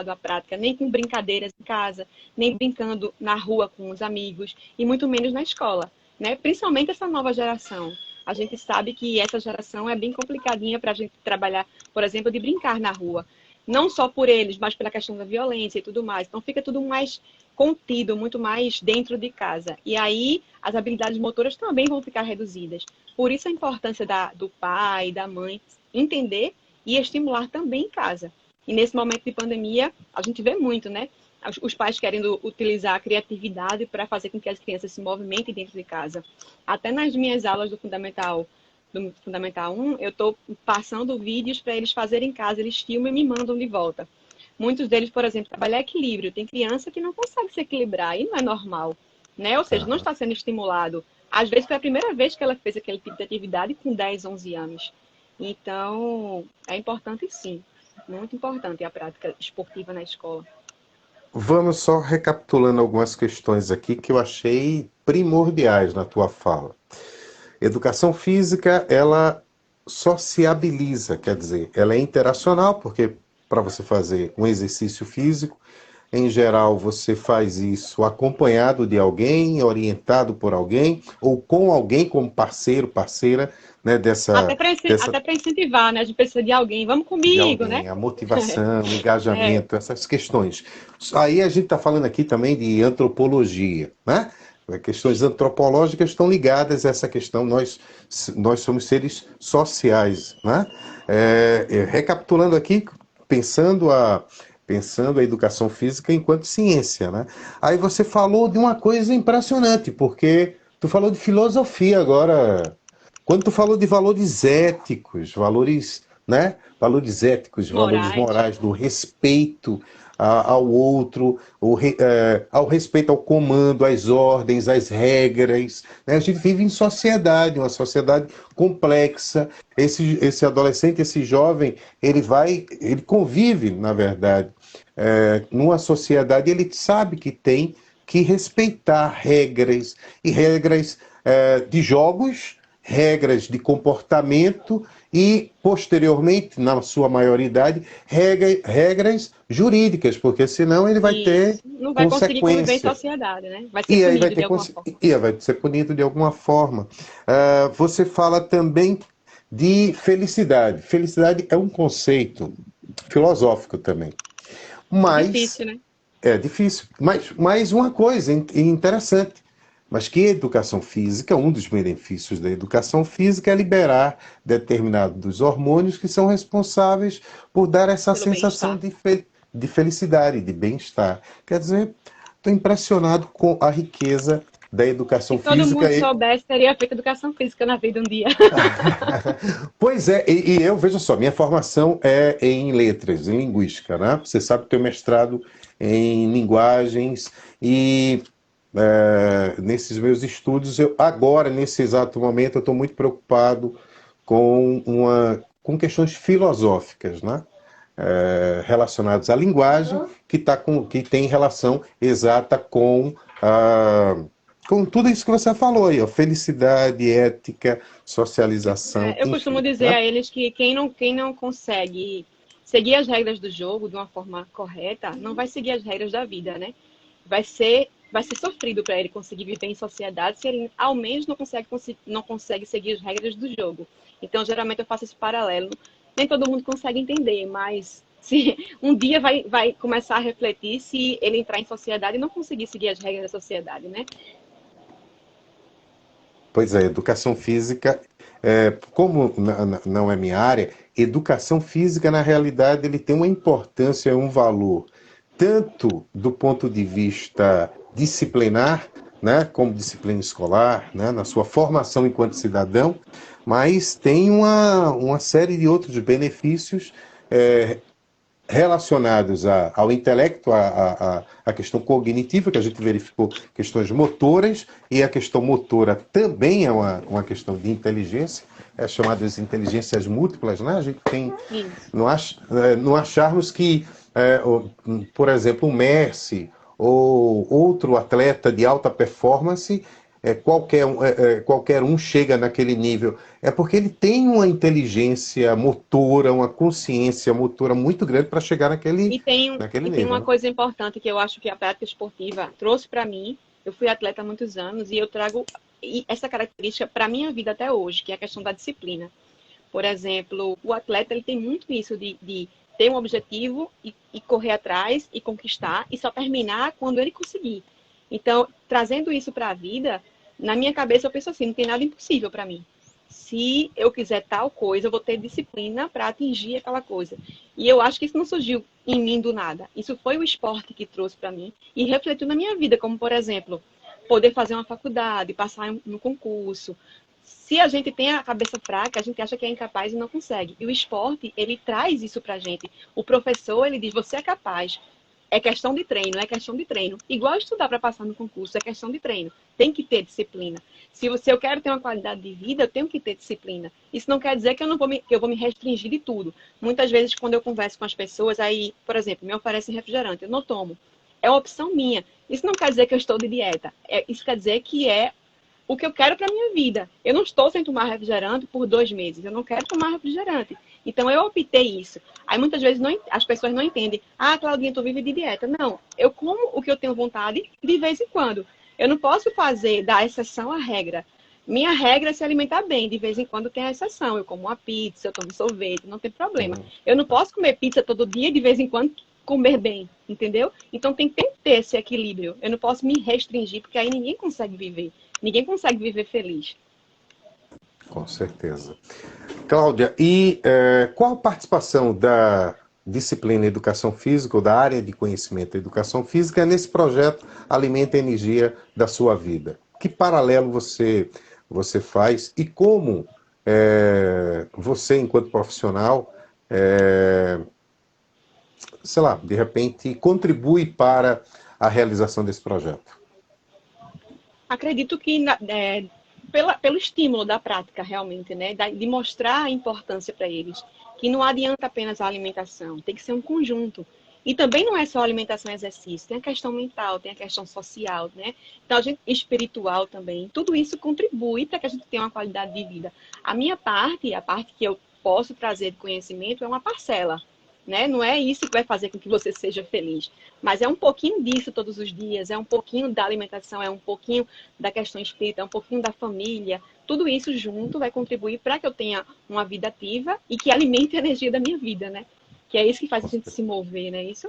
a prática, nem com brincadeiras em casa, nem brincando na rua com os amigos, e muito menos na escola, né? Principalmente essa nova geração. A gente sabe que essa geração é bem complicadinha para a gente trabalhar, por exemplo, de brincar na rua. Não só por eles, mas pela questão da violência e tudo mais. Então fica tudo mais contido, muito mais dentro de casa. E aí as habilidades motoras também vão ficar reduzidas. Por isso a importância do pai, da mãe, entender e estimular também em casa. E nesse momento de pandemia, a gente vê muito, né? Os pais querendo utilizar a criatividade para fazer com que as crianças se movimentem dentro de casa. Até nas minhas aulas do Fundamental 1, eu estou passando vídeos para eles fazerem em casa, eles filmam e me mandam de volta. Muitos deles, por exemplo, trabalhar equilíbrio. Tem criança que não consegue se equilibrar e não é normal, né? Ou seja, não Aham. está sendo estimulado. Às vezes foi a primeira vez que ela fez aquele tipo de atividade com 10, 11 anos. Então, é importante sim, muito importante a prática esportiva na escola. Vamos só recapitulando algumas questões aqui que eu achei primordiais na tua fala. Educação física, ela sociabiliza, quer dizer, ela é interacional, porque para você fazer um exercício físico, em geral você faz isso acompanhado de alguém, orientado por alguém, ou com alguém como parceiro, parceira, né, Até dessa até para incentivar, né? A gente precisa de alguém. Vamos de comigo, né? alguém, a motivação, o É, engajamento, essas questões. Aí a gente está falando aqui também de antropologia, né? Questões antropológicas estão ligadas a essa questão, nós somos seres sociais, né? Recapitulando aqui, pensando a educação física enquanto ciência, né? Aí você falou de uma coisa impressionante, porque tu falou de filosofia agora, quando tu falou de valores éticos, valores, né? Valores éticos, valores morais. morais, do respeito ao outro, ao respeito ao comando, às ordens, às regras, né? A gente vive em sociedade, uma sociedade complexa. Esse adolescente, esse jovem, ele convive, na verdade, numa sociedade, ele sabe que tem que respeitar regras, e regras de jogos, regras de comportamento e, posteriormente, na sua maioridade, regras jurídicas, porque senão ele vai ter Isso. Não vai conseguir conviver em consequência. sociedade, né? Vai ser E aí punido de alguma forma. vai ser punido de alguma forma. Você fala também de felicidade. Felicidade é um conceito filosófico também. É Mas difícil, né? é difícil. Mas uma coisa interessante, mas que a educação física, um dos benefícios da educação física é liberar determinados hormônios que são responsáveis por dar essa Pelo sensação bem-estar. de felicidade, de bem-estar. Quer dizer, estou impressionado com a riqueza da Se educação todo física. mundo soubesse, teria feito educação física na vida um dia. Pois é, e eu, veja só, minha formação é em letras, em linguística, né? Você sabe que tenho mestrado em linguagens e nesses meus estudos, agora, nesse exato momento, eu estou muito preocupado com com questões filosóficas, né? Relacionadas à linguagem, que tem relação exata com tudo isso que você falou aí, ó, felicidade, ética, socialização, Eu costumo enfim, dizer né? a eles que quem não consegue seguir as regras do jogo de uma forma correta, não vai seguir as regras da vida, né? Vai ser sofrido para ele conseguir viver em sociedade se ele ao menos não consegue seguir as regras do jogo. Então, geralmente eu faço esse paralelo. Nem todo mundo consegue entender, mas se um dia vai começar a refletir se ele entrar em sociedade e não conseguir seguir as regras da sociedade, né? Pois é, educação física, como não é minha área, educação física, na realidade, ele tem uma importância, um valor, tanto do ponto de vista disciplinar, né, como disciplina escolar, né, na sua formação enquanto cidadão, mas tem uma série de outros benefícios é, relacionados ao intelecto, à questão cognitiva, que a gente verificou questões motoras, e a questão motora também é uma questão de inteligência, é chamada de inteligências múltiplas, né? A gente tem, Isso. não acharmos que, por exemplo, o Messi ou outro atleta de alta performance, qualquer um chega naquele nível. É porque ele tem uma inteligência motora, uma consciência motora muito grande para chegar naquele E tem nível, uma né? coisa importante que eu acho que a prática esportiva trouxe para mim. Eu fui atleta há muitos anos e eu trago essa característica para a minha vida até hoje, que é a questão da disciplina. Por exemplo, o atleta ele tem muito isso de ter um objetivo e correr atrás e conquistar e só terminar quando ele conseguir. Então, trazendo isso para a vida, na minha cabeça eu penso assim, não tem nada impossível para mim. Se eu quiser tal coisa, eu vou ter disciplina para atingir aquela coisa. E eu acho que isso não surgiu em mim do nada. Isso foi o esporte que trouxe para mim e refletiu na minha vida, como por exemplo, poder fazer uma faculdade, passar no concurso. Se a gente tem a cabeça fraca, a gente acha que é incapaz e não consegue. E o esporte, ele traz isso pra gente. O professor, ele diz, você é capaz. É questão de treino, é questão de treino. Igual estudar para passar no concurso, é questão de treino. Tem que ter disciplina. Se eu quero ter uma qualidade de vida, eu tenho que ter disciplina. Isso não quer dizer que eu vou me restringir de tudo. Muitas vezes, quando eu converso com as pessoas, aí, por exemplo, me oferecem refrigerante, eu não tomo. É uma opção minha. Isso não quer dizer que eu estou de dieta. Isso quer dizer que é o que eu quero para minha vida. Eu não estou sem tomar refrigerante por 2 meses. Eu não quero tomar refrigerante. Então, eu optei isso. Aí, muitas vezes, as pessoas não entendem. Ah, Claudinha, tu vive de dieta. Não. Eu como o que eu tenho vontade de vez em quando. Eu não posso fazer da exceção à regra. Minha regra é se alimentar bem. De vez em quando tem a exceção. Eu como uma pizza, eu tomo sorvete, não tem problema. Eu não posso comer pizza todo dia e de vez em quando comer bem, entendeu? Então tem que ter esse equilíbrio. Eu não posso me restringir, porque aí ninguém consegue viver. Ninguém consegue viver feliz. Com certeza. Cláudia, e qual a participação da disciplina Educação Física, ou da área de conhecimento Educação Física, nesse projeto Alimenta a Energia da sua vida? Que paralelo você faz e como você, enquanto profissional, sei lá, de repente, contribui para a realização desse projeto? Acredito que pelo estímulo da prática, realmente, né? De mostrar a importância para eles. Que não adianta apenas a alimentação, tem que ser um conjunto. E também não é só alimentação e exercício, tem a questão mental, tem a questão social, né? Então, a gente, espiritual também. Tudo isso contribui para que a gente tenha uma qualidade de vida. A minha parte, a parte que eu posso trazer de conhecimento, é uma parcela. Né? Não é isso que vai fazer com que você seja feliz, mas é um pouquinho disso todos os dias, é um pouquinho da alimentação, é um pouquinho da questão espírita, é um pouquinho da família. Tudo isso junto vai contribuir para que eu tenha uma vida ativa e que alimente a energia da minha vida, né? Que é isso que faz a gente se mover, não é isso?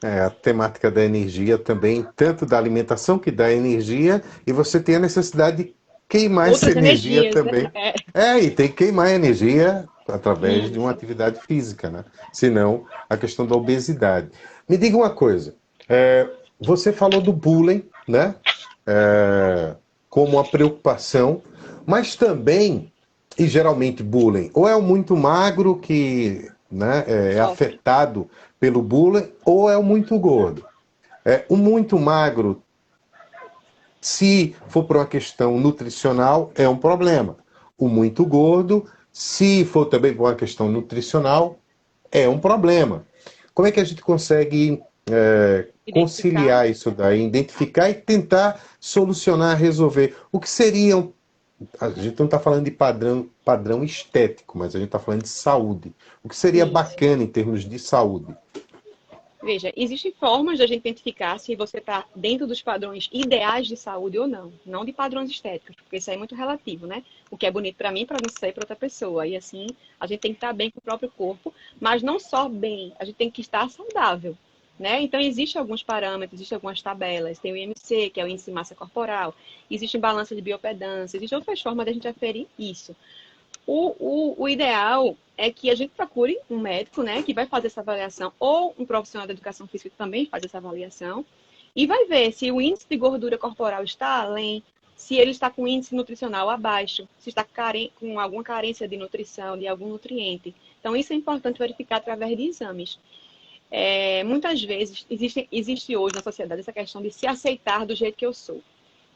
A temática da energia também, tanto da alimentação que dá energia, e você tem a necessidade de queimar essa Outras energia energias, né? também. E tem que queimar a energia através de uma Isso. atividade física, né? Senão, a questão da obesidade. Me diga uma coisa, você falou do bullying, né? Como uma preocupação, mas também, e geralmente bullying, ou é o muito magro que, né, é Sofre. afetado pelo bullying, ou é o muito gordo. O muito magro, se for por uma questão nutricional, é um problema. O muito gordo, Se for também por uma questão nutricional, é um problema. Como é que a gente consegue Identificar. conciliar isso daí, identificar e tentar solucionar, resolver? O que seriam. A gente não está falando de padrão estético, mas a gente está falando de saúde. O que seria Isso. bacana em termos de saúde? Veja, existem formas de a gente identificar se você está dentro dos padrões ideais de saúde ou não, não de padrões estéticos, porque isso aí é muito relativo, né? O que é bonito para mim, para não ser para outra pessoa. E assim, a gente tem que estar bem com o próprio corpo, mas não só bem, a gente tem que estar saudável, né? Então, existem alguns parâmetros, existem algumas tabelas. Tem o IMC, que é o Índice de Massa Corporal, existe balança de biopedância, existem outras formas de a gente aferir isso. O ideal é que a gente procure um médico, né, que vai fazer essa avaliação, ou um profissional da educação física que também faz essa avaliação, e vai ver se o índice de gordura corporal está além, se ele está com índice nutricional abaixo, se está com alguma carência de nutrição, de algum nutriente. Então, isso é importante verificar através de exames. Muitas vezes, existe hoje na sociedade essa questão de se aceitar do jeito que eu sou.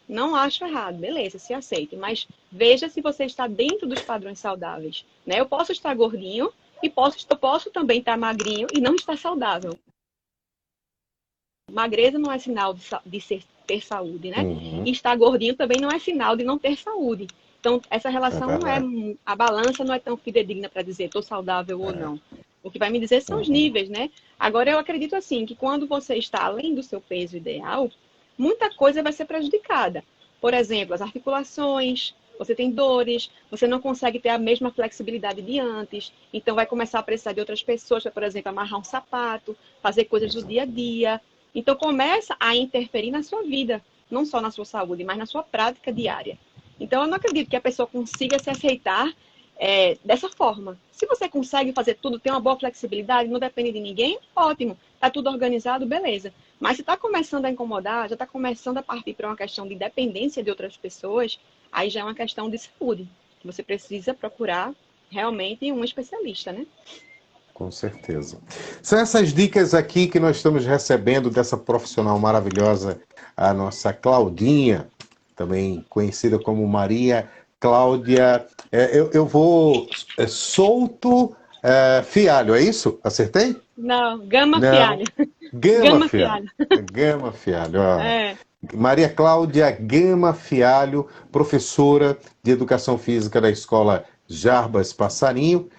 Não acho errado, beleza, se aceite, mas veja se você está dentro dos padrões saudáveis, né? Eu posso estar gordinho e posso também estar magrinho e não estar saudável. Magreza não é sinal ter saúde, né? Uhum, E estar gordinho também não é sinal de não ter saúde. Então, essa é relação não é, verdade. a balança não é tão fidedigna para dizer estou saudável ou É, não. O que vai me dizer são os uhum, níveis, né? Agora, eu acredito assim, que quando você está além do seu peso ideal, muita coisa vai ser prejudicada. Por exemplo, as articulações, você tem dores, você não consegue ter a mesma flexibilidade de antes, então vai começar a precisar de outras pessoas para, por exemplo, amarrar um sapato, fazer coisas do dia a exato. dia. Então começa a interferir na sua vida, não só na sua saúde, mas na sua prática diária. Então eu não acredito que a pessoa consiga se aceitar dessa forma. Se você consegue fazer tudo, tem uma boa flexibilidade, não depende de ninguém, ótimo. Está tudo organizado, beleza. Mas se está começando a incomodar, já está começando a partir para uma questão de dependência de outras pessoas, aí já é uma questão de saúde. Você precisa procurar realmente um especialista, né? Com certeza. São essas dicas aqui que nós estamos recebendo dessa profissional maravilhosa, a nossa Claudinha, também conhecida como Maria Cláudia. Eu vou. Souto Fialho, é isso? Acertei? Não, gama Não. fialho. Gama Gama Fialho. fialho. Gama Fialho. Ó. É. Maria Cláudia Gama Fialho, professora de Educação Física da Escola Jarbas Passarinho,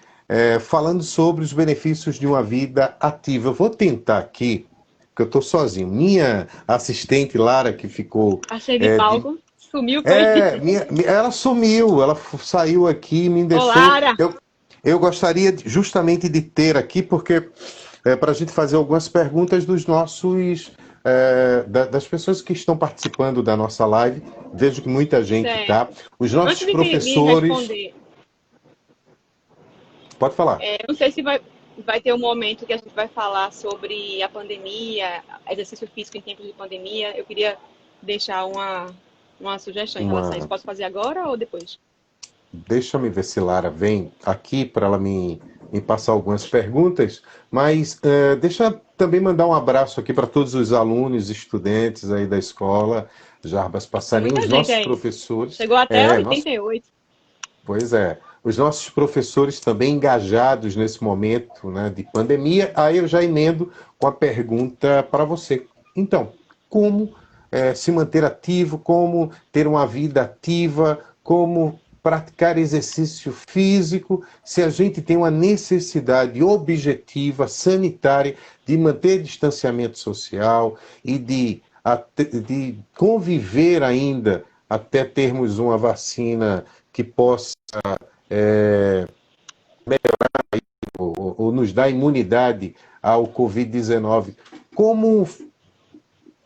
falando sobre os benefícios de uma vida ativa. Eu vou tentar aqui, porque eu estou sozinho. Minha assistente Lara, que ficou. Achei de De, palco. Sumiu, foi. ela sumiu, ela saiu aqui e me Ô, deixou. Lara. Eu gostaria justamente de ter aqui, porque para a gente fazer algumas perguntas dos nossos. Das pessoas que estão participando da nossa live, vejo que muita gente tá. Certo. Os Antes nossos de professores. responder, Pode falar. eu não sei se vai ter um momento que a gente vai falar sobre a pandemia, exercício físico em tempos de pandemia. Eu queria deixar uma sugestão em relação a isso. Uma, Posso fazer agora ou depois? Deixa-me ver se Lara vem aqui para ela me passar algumas perguntas, mas deixa eu também mandar um abraço aqui para todos os alunos, estudantes aí da escola Jarbas Tem Passarinho, muita os gente nossos aí. professores. Chegou até 88. Pois é, os nossos professores também engajados nesse momento, né, de pandemia. Aí eu já emendo com a pergunta para você. Então, como se manter ativo, como ter uma vida ativa, como praticar exercício físico, se a gente tem uma necessidade objetiva, sanitária, de manter distanciamento social e de conviver ainda até termos uma vacina que possa ou nos dar imunidade ao Covid-19. Como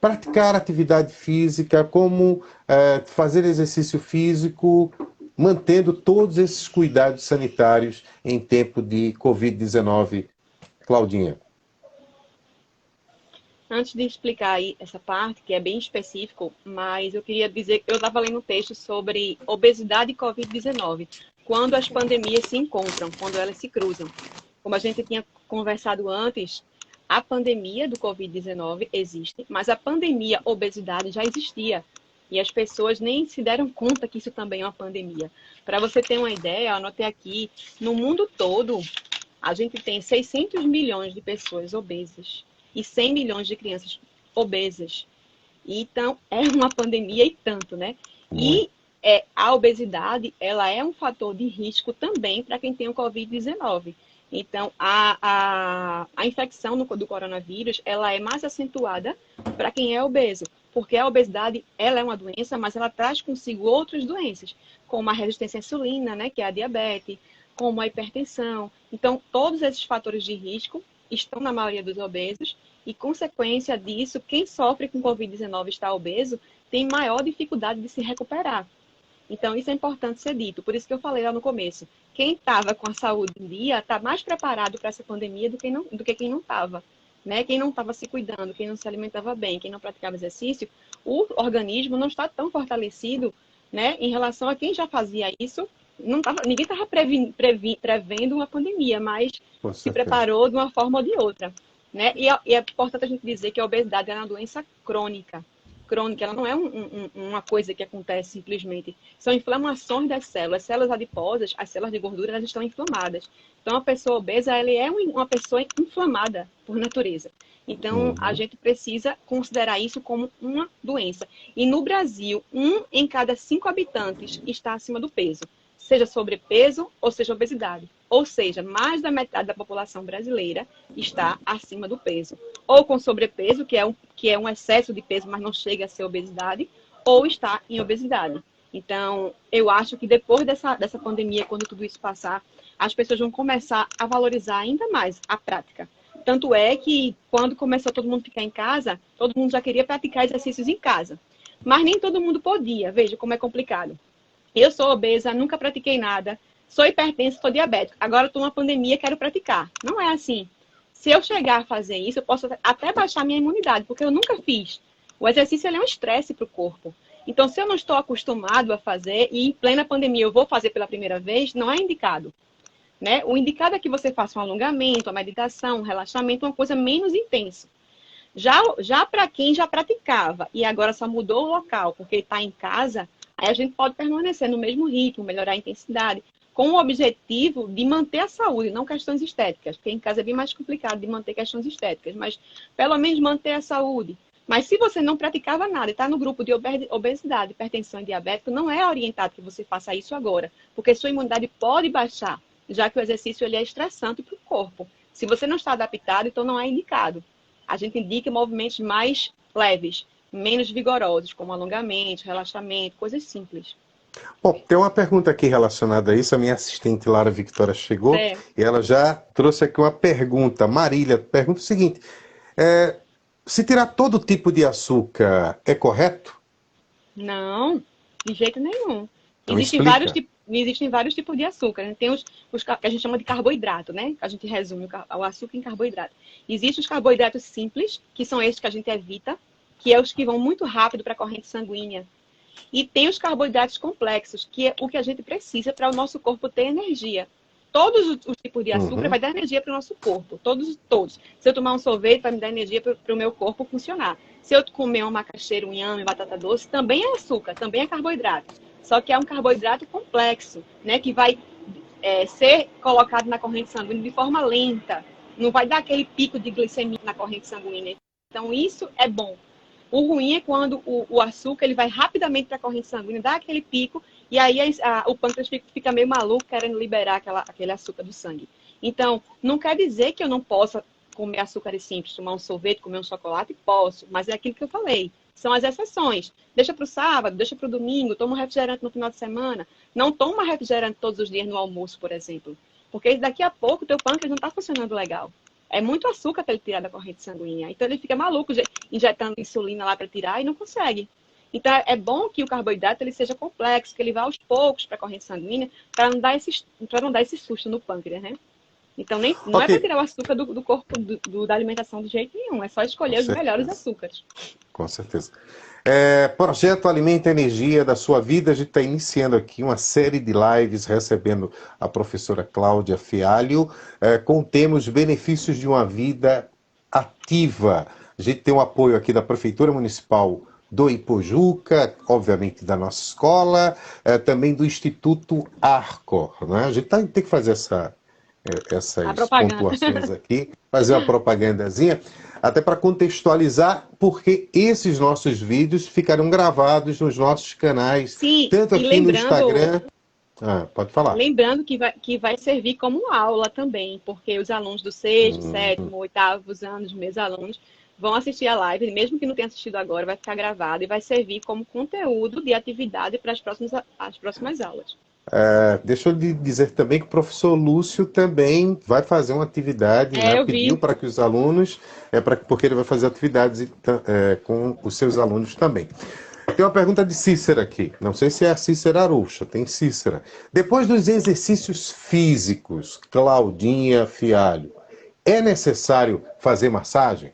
praticar atividade física, como fazer exercício físico, mantendo todos esses cuidados sanitários em tempo de Covid-19. Claudinha. Antes de explicar aí essa parte, que é bem específico, mas eu queria dizer que eu estava lendo um texto sobre obesidade e Covid-19, quando as pandemias se encontram, quando elas se cruzam. Como a gente tinha conversado antes, a pandemia do Covid-19 existe, mas a pandemia obesidade já existia. E as pessoas nem se deram conta que isso também é uma pandemia. Para você ter uma ideia, eu anotei aqui, no mundo todo, a gente tem 600 milhões de pessoas obesas e 100 milhões de crianças obesas. Então, é uma pandemia e tanto, né? Muito. E a obesidade, ela é um fator de risco também para quem tem o Covid-19. Então, a infecção do coronavírus, ela é mais acentuada para quem é obeso, porque a obesidade, ela é uma doença, mas ela traz consigo outras doenças, como a resistência à insulina, né, que é a diabetes, como a hipertensão. Então, todos esses fatores de risco estão na maioria dos obesos e, consequência disso, quem sofre com Covid-19 e está obeso tem maior dificuldade de se recuperar. Então, isso é importante ser dito. Por isso que eu falei lá no começo. Quem estava com a saúde em dia está mais preparado para essa pandemia do que quem não estava. Né? Quem não estava se cuidando, quem não se alimentava bem, quem não praticava exercício, o organismo não está tão fortalecido, né, em relação a quem já fazia isso. Ninguém estava prevendo uma pandemia, mas Com se certeza. preparou de uma forma ou de outra. Né? E é importante a gente dizer que a obesidade é uma doença crônica. Crônica, ela não é uma coisa que acontece simplesmente. São inflamações das células. As células adiposas, as células de gordura, elas estão inflamadas. Então, a pessoa obesa, ela é uma pessoa inflamada por natureza. Então, a gente precisa considerar isso como uma doença. E no Brasil, 1 em cada 5 habitantes está acima do peso, seja sobrepeso ou seja obesidade. Ou seja, mais da metade da população brasileira está acima do peso. Ou com sobrepeso, que é um excesso de peso, mas não chega a ser obesidade, ou está em obesidade. Então, eu acho que depois dessa pandemia, quando tudo isso passar, as pessoas vão começar a valorizar ainda mais a prática. Tanto é que, quando começou todo mundo a ficar em casa, todo mundo já queria praticar exercícios em casa. Mas nem todo mundo podia. Veja como é complicado. Eu sou obesa, nunca pratiquei nada, sou hipertensa, sou diabética. Agora estou numa pandemia, quero praticar. Não é assim. Se eu chegar a fazer isso, eu posso até baixar minha imunidade, porque eu nunca fiz. O exercício ele é um estresse para o corpo. Então, se eu não estou acostumado a fazer e em plena pandemia eu vou fazer pela primeira vez, não é indicado. Né? O indicado é que você faça um alongamento, uma meditação, um relaxamento, uma coisa menos intensa. Já para quem já praticava e agora só mudou o local porque está em casa, aí a gente pode permanecer no mesmo ritmo, melhorar a intensidade, com o objetivo de manter a saúde, não questões estéticas, porque em casa é bem mais complicado de manter questões estéticas, mas pelo menos manter a saúde. Mas se você não praticava nada e está no grupo de obesidade, hipertensão e diabetes, não é orientado que você faça isso agora, porque sua imunidade pode baixar, já que o exercício ele é estressante para o corpo. Se você não está adaptado, então não é indicado. A gente indica movimentos mais leves, menos vigorosos, como alongamento, relaxamento, coisas simples. Bom, tem uma pergunta aqui relacionada a isso. A minha assistente Lara Victoria chegou e ela já trouxe aqui uma pergunta. Marília pergunta o seguinte: se tirar todo tipo de açúcar é correto? Não, de jeito nenhum. Então Existem vários tipos de açúcar. Né? Tem os que a gente chama de carboidrato, né? A gente resume o açúcar em carboidrato. Existem os carboidratos simples, que são esses que a gente evita, que é os que vão muito rápido para a corrente sanguínea. E tem os carboidratos complexos, que é o que a gente precisa para o nosso corpo ter energia. Todos os tipos de açúcar vai dar energia para o nosso corpo. Todos. Se eu tomar um sorvete, vai me dar energia para o meu corpo funcionar. Se eu comer uma macaxeira, um inhame, batata doce, também é açúcar, também é carboidrato. Só que é um carboidrato complexo, né? Que vai ser colocado na corrente sanguínea de forma lenta. Não vai dar aquele pico de glicemia na corrente sanguínea. Então, isso é bom. O ruim é quando o açúcar ele vai rapidamente para a corrente sanguínea, dá aquele pico, e aí o pâncreas fica meio maluco querendo liberar aquele açúcar do sangue. Então, não quer dizer que eu não possa comer açúcares simples, tomar um sorvete, comer um chocolate, posso, mas é aquilo que eu falei. São as exceções. Deixa para o sábado, deixa para o domingo, toma um refrigerante no final de semana. Não toma refrigerante todos os dias no almoço, por exemplo. Porque daqui a pouco o teu pâncreas não está funcionando legal. É muito açúcar para ele tirar da corrente sanguínea. Então ele fica maluco injetando insulina lá para tirar e não consegue. Então é bom que o carboidrato ele seja complexo, que ele vá aos poucos para a corrente sanguínea, para não dar esse susto no pâncreas, né? Então não é para tirar o açúcar do corpo, da alimentação de jeito nenhum. É só escolher os melhores açúcares. Com certeza. Projeto Alimenta Energia da Sua Vida. A gente está iniciando aqui uma série de lives recebendo a professora Cláudia Fialho com temas benefícios de uma vida ativa. A gente tem o apoio aqui da Prefeitura Municipal do Ipojuca, obviamente da nossa escola, também do Instituto Arcor, né? A gente tem que fazer A essas propaganda. pontuações aqui, fazer uma propagandazinha, até para contextualizar, porque esses nossos vídeos ficarão gravados nos nossos canais, Sim, tanto e aqui no Instagram. Pode falar. lembrando que vai servir como aula também, porque os alunos do sexto, Hum, sétimo, oitavos anos, meus alunos, vão assistir a live, mesmo que não tenha assistido agora, vai ficar gravado e vai servir como conteúdo de atividade para as próximas aulas. deixa eu lhe dizer também que o professor Lúcio também vai fazer uma atividade, né? É, eu Pediu vi. para que os alunos, porque ele vai fazer atividades com os seus alunos também. Tem uma pergunta de Cícera aqui. Não sei se é a Cícera Arouxa, tem Cícera. Depois dos exercícios físicos, Claudinha Fialho, é necessário fazer massagem?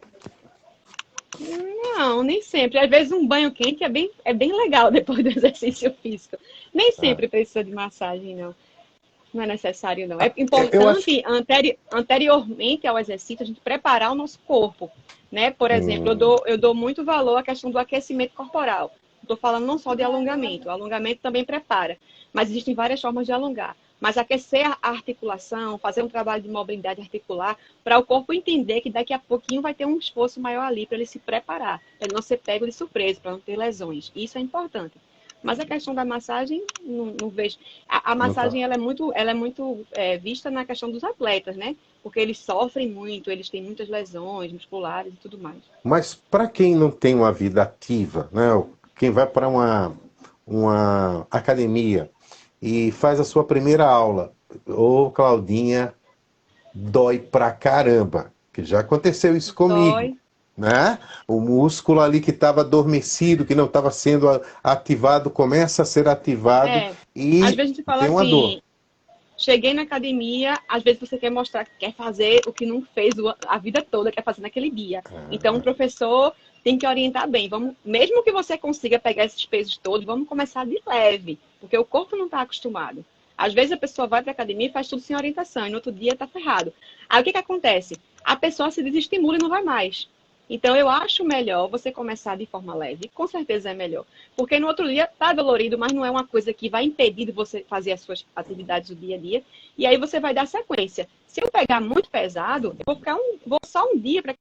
Não, nem sempre. Às vezes um banho quente é bem legal depois do exercício físico. Nem Ah, sempre precisa de massagem, não. Não é necessário, não. É eu acho. importante, anteriormente ao exercício, a gente preparar o nosso corpo, né? Por exemplo, Hum, eu dou muito valor à questão do aquecimento corporal. Estou falando não só de alongamento. O alongamento também prepara, mas existem várias formas de alongar. Mas aquecer a articulação, fazer um trabalho de mobilidade articular, para o corpo entender que daqui a pouquinho vai ter um esforço maior ali para ele se preparar, para ele não ser pego de surpresa, para não ter lesões. Isso é importante. Mas a questão da massagem, não vejo. A não tá. massagem ela é muito vista na questão dos atletas, né? Porque eles sofrem muito, eles têm muitas lesões musculares e tudo mais. Mas para quem não tem uma vida ativa, né? Quem vai para uma academia e faz a sua primeira aula, ô Claudinha, dói pra caramba, que já aconteceu isso comigo, Dói. né? O músculo ali que estava adormecido, que não estava sendo ativado, começa a ser ativado É. Às e vezes a gente fala tem uma dor. assim, cheguei na academia, às vezes você quer mostrar que quer fazer o que não fez a vida toda, quer fazer naquele dia. Então o professor tem que orientar bem. Vamos, mesmo que você consiga pegar esses pesos todos, vamos começar de leve, porque o corpo não está acostumado. Às vezes a pessoa vai para a academia e faz tudo sem orientação, e no outro dia está ferrado. Aí o que acontece? A pessoa se desestimula e não vai mais. Então eu acho melhor você começar de forma leve, com certeza é melhor. Porque no outro dia está dolorido, mas não é uma coisa que vai impedir de você fazer as suas atividades do dia a dia. E aí você vai dar sequência. Se eu pegar muito pesado, eu vou só um dia para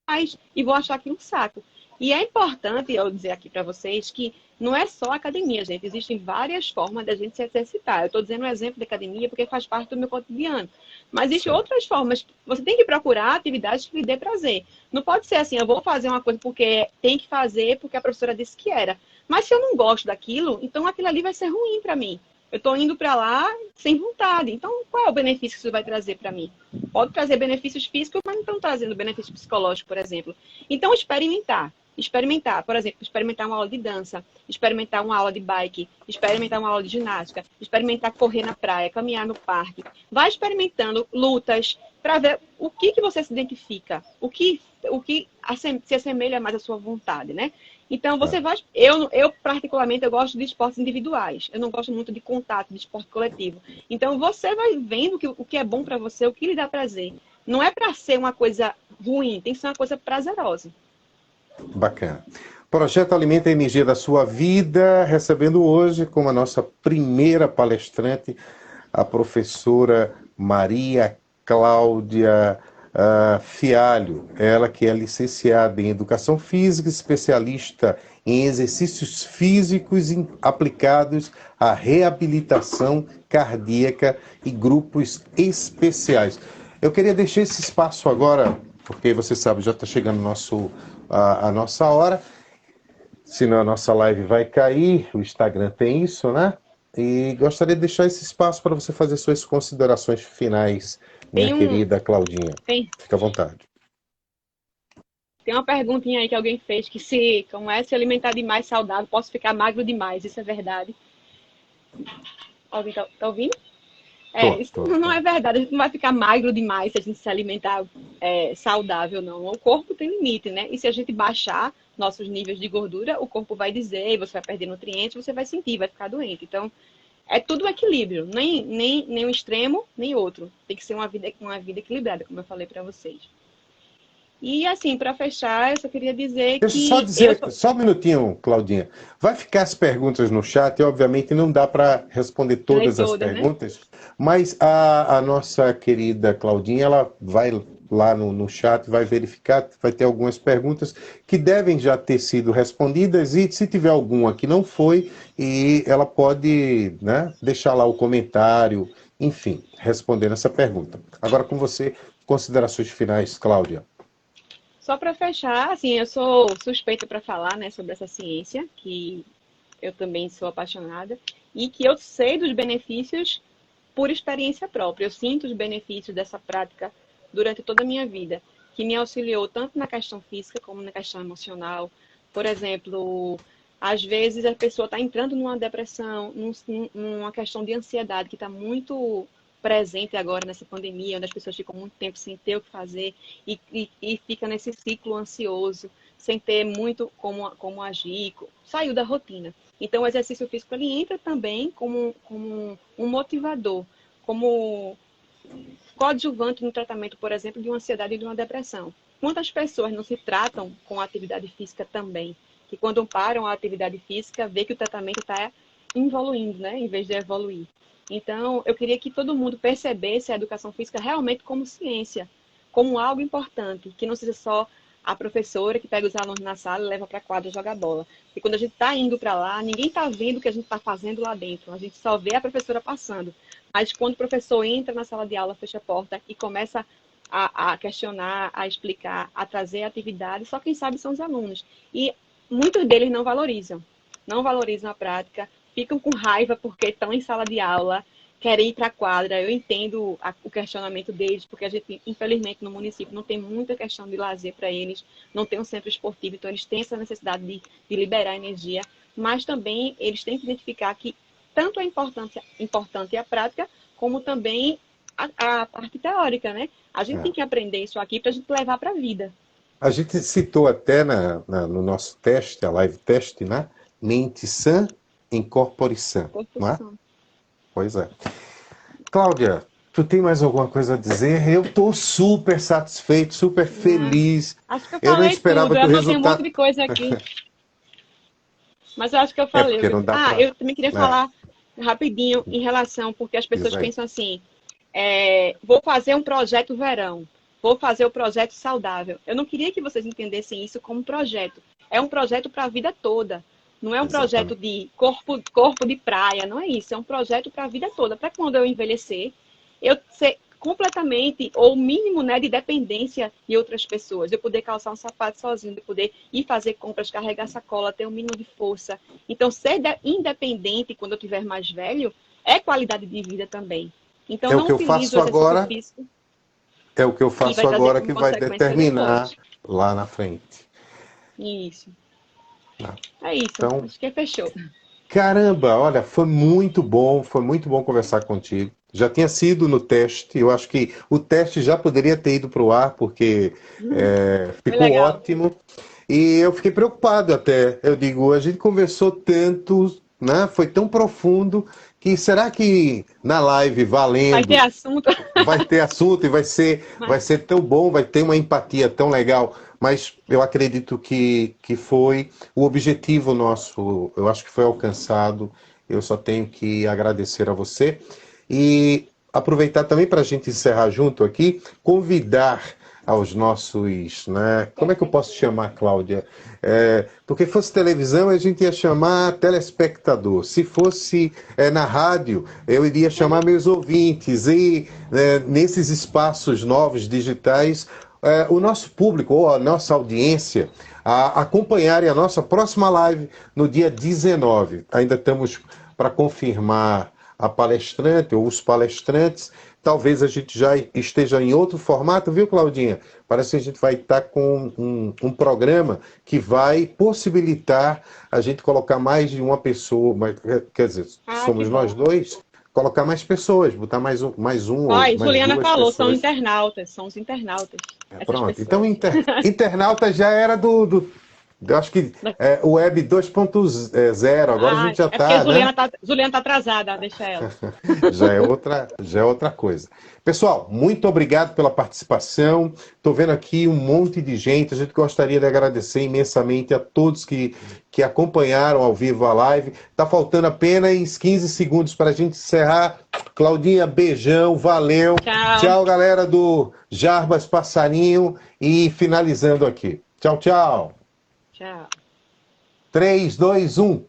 mais e vou achar aqui um saco. E é importante eu dizer aqui para vocês que não é só academia, gente. Existem várias formas da gente se exercitar. Eu estou dizendo um exemplo de academia porque faz parte do meu cotidiano. Mas existem Certo. outras formas. Você tem que procurar atividades que lhe dê prazer. Não pode ser assim, eu vou fazer uma coisa porque tem que fazer porque a professora disse que era. Mas se eu não gosto daquilo, então aquilo ali vai ser ruim para mim. Eu estou indo para lá sem vontade. Então, qual é o benefício que isso vai trazer para mim? Pode trazer benefícios físicos, mas não estão trazendo benefício psicológico, por exemplo. Então, experimentar. Experimentar, por exemplo, experimentar uma aula de dança, experimentar uma aula de bike, experimentar uma aula de ginástica, experimentar correr na praia, caminhar no parque. Vai experimentando lutas para ver o que você se identifica, o que se assemelha mais à sua vontade, né? Então, É. você vai. Eu, particularmente, eu gosto de esportes individuais. Eu não gosto muito de contato, de esporte coletivo. Então, você vai vendo o que é bom para você, o que lhe dá prazer. Não é para ser uma coisa ruim, tem que ser uma coisa prazerosa. Bacana. Projeto Alimenta a Energia da Sua Vida, recebendo hoje como a nossa primeira palestrante a professora Maria Cláudia Fialho, ela que é licenciada em Educação Física, especialista em exercícios físicos aplicados à reabilitação cardíaca e grupos especiais. Eu queria deixar esse espaço agora, porque você sabe, já está chegando a nossa hora, senão a nossa live vai cair, o Instagram tem isso, né? E gostaria de deixar esse espaço para você fazer suas considerações finais, minha Tem um. querida Claudinha. Tem, Fique à vontade. tem uma perguntinha aí que alguém fez que como é se alimentar demais saudável, posso ficar magro demais. Isso é verdade? Alguém tá ouvindo? Isso não é Tô. verdade. A gente não vai ficar magro demais se a gente se alimentar saudável, não. O corpo tem limite, né? E se a gente baixar nossos níveis de gordura, o corpo vai dizer, você vai perder nutrientes, você vai sentir, vai ficar doente. Então, é tudo um equilíbrio, nem um extremo, nem outro. Tem que ser uma vida equilibrada, como eu falei para vocês. E assim, para fechar, eu só queria dizer Deixa eu só que dizer, só um minutinho, Claudinha. Vai ficar as perguntas no chat, e obviamente não dá para responder eu leio todas as todas, né? perguntas, mas a nossa querida Claudinha, ela vai lá no chat, vai verificar, vai ter algumas perguntas que devem já ter sido respondidas, e se tiver alguma que não foi, e ela pode, né, deixar lá o comentário, enfim, respondendo essa pergunta. Agora com você, considerações finais, Cláudia. Só para fechar, assim, eu sou suspeita para falar, né, sobre essa ciência, que eu também sou apaixonada, e que eu sei dos benefícios por experiência própria. Eu sinto os benefícios dessa prática durante toda a minha vida, que me auxiliou tanto na questão física como na questão emocional. Por exemplo, às vezes a pessoa está entrando numa depressão, numa questão de ansiedade que está muito presente agora nessa pandemia, onde as pessoas ficam muito tempo sem ter o que fazer e fica nesse ciclo ansioso, sem ter muito como agir, saiu da rotina. Então, o exercício físico ele entra também como um motivador, como coadjuvante no tratamento, por exemplo, de uma ansiedade e de uma depressão. Quantas pessoas não se tratam com a atividade física também? Que quando param a atividade física, vê que o tratamento está evoluindo, né? Em vez de evoluir. Então, eu queria que todo mundo percebesse a educação física realmente como ciência, como algo importante, que não seja só a professora que pega os alunos na sala e leva para a quadra e joga bola. E quando a gente está indo para lá, ninguém está vendo o que a gente está fazendo lá dentro. A gente só vê a professora passando. Mas quando o professor entra na sala de aula, fecha a porta e começa a questionar, a explicar, a trazer atividades, só quem sabe são os alunos. E muitos deles não valorizam a prática, ficam com raiva porque estão em sala de aula, querem ir para a quadra. Eu entendo o questionamento deles, porque a gente, infelizmente, no município não tem muita questão de lazer para eles, não tem um centro esportivo, então eles têm essa necessidade de liberar energia, mas também eles têm que identificar que tanto é importante a prática, como também a parte teórica, né? A gente tem É. que aprender isso aqui para a gente levar para a vida. A gente citou até no nosso teste, a live teste, né? Mente sã, incorpore sã, não é? Construção. Pois é. Cláudia, tu tem mais alguma coisa a dizer? Eu estou super satisfeito, super Ah, feliz. acho que eu Eu não falei esperava tudo. Eu que o anotei um monte resultado... de coisa aqui, mas eu acho que eu É falei. porque não dá para... Eu também queria É, falar rapidinho em relação, porque as diz pessoas aí. pensam assim, vou fazer um projeto verão, vou fazer o projeto saudável. Eu não queria que vocês entendessem isso como projeto. É um projeto para a vida toda. Não é um projeto Exatamente. de corpo de praia, não é isso. É um projeto para a vida toda. Para quando eu envelhecer, eu ser completamente, ou o mínimo, né, de dependência de outras pessoas. Eu poder calçar um sapato sozinho, de poder ir fazer compras, carregar sacola, ter um mínimo de força. Então, ser independente quando eu tiver mais velho é qualidade de vida também. Então, É o não que eu utilize o faço exercício agora, físico, é o que eu que vai faço trazer agora como que vai consequência determinar depois. lá na frente. Isso. Né? É isso. Então, Acho que fechou. caramba, olha, foi muito bom conversar contigo. Já tinha sido no teste, eu acho que o teste já poderia ter ido para o ar, porque Foi ficou legal. ótimo. E eu fiquei preocupado até. Eu digo, a gente conversou tanto, né? Foi tão profundo, que será que na live, Vai ter valendo, assunto. vai ter assunto e vai Mas, ser tão bom, vai ter uma empatia tão legal. Mas eu acredito que foi o objetivo nosso, eu acho que foi alcançado. Eu só tenho que agradecer a você e aproveitar também para a gente encerrar junto aqui, convidar aos nossos, né? Como é que eu posso chamar, Cláudia? Porque fosse televisão, a gente ia chamar telespectador. Se fosse na rádio, eu iria chamar meus ouvintes. E nesses espaços novos digitais, o nosso público, ou a nossa audiência, acompanharem a nossa próxima live no dia 19. Ainda estamos para confirmar a palestrante ou os palestrantes. Talvez a gente já esteja em outro formato, viu, Claudinha? Parece que a gente vai estar com um programa que vai possibilitar a gente colocar mais de uma pessoa, quer dizer, que somos nós bom. dois, colocar mais pessoas, botar mais um Ó, ou e mais Juliana duas falou, pessoas. são os internautas, essas Pronto. Então, pessoas. internauta já era do Eu acho que o Web 2.0, agora a gente já está, porque né? Juliana tá atrasada, deixa ela. Já é outra coisa. Pessoal, muito obrigado pela participação. Estou vendo aqui um monte de gente. A gente gostaria de agradecer imensamente a todos que acompanharam ao vivo a live. Está faltando apenas 15 segundos para a gente encerrar. Claudinha, beijão, valeu. Tchau. Tchau, galera do Jarbas Passarinho. E finalizando aqui. Tchau, tchau. Tchau. 3, 2, 1.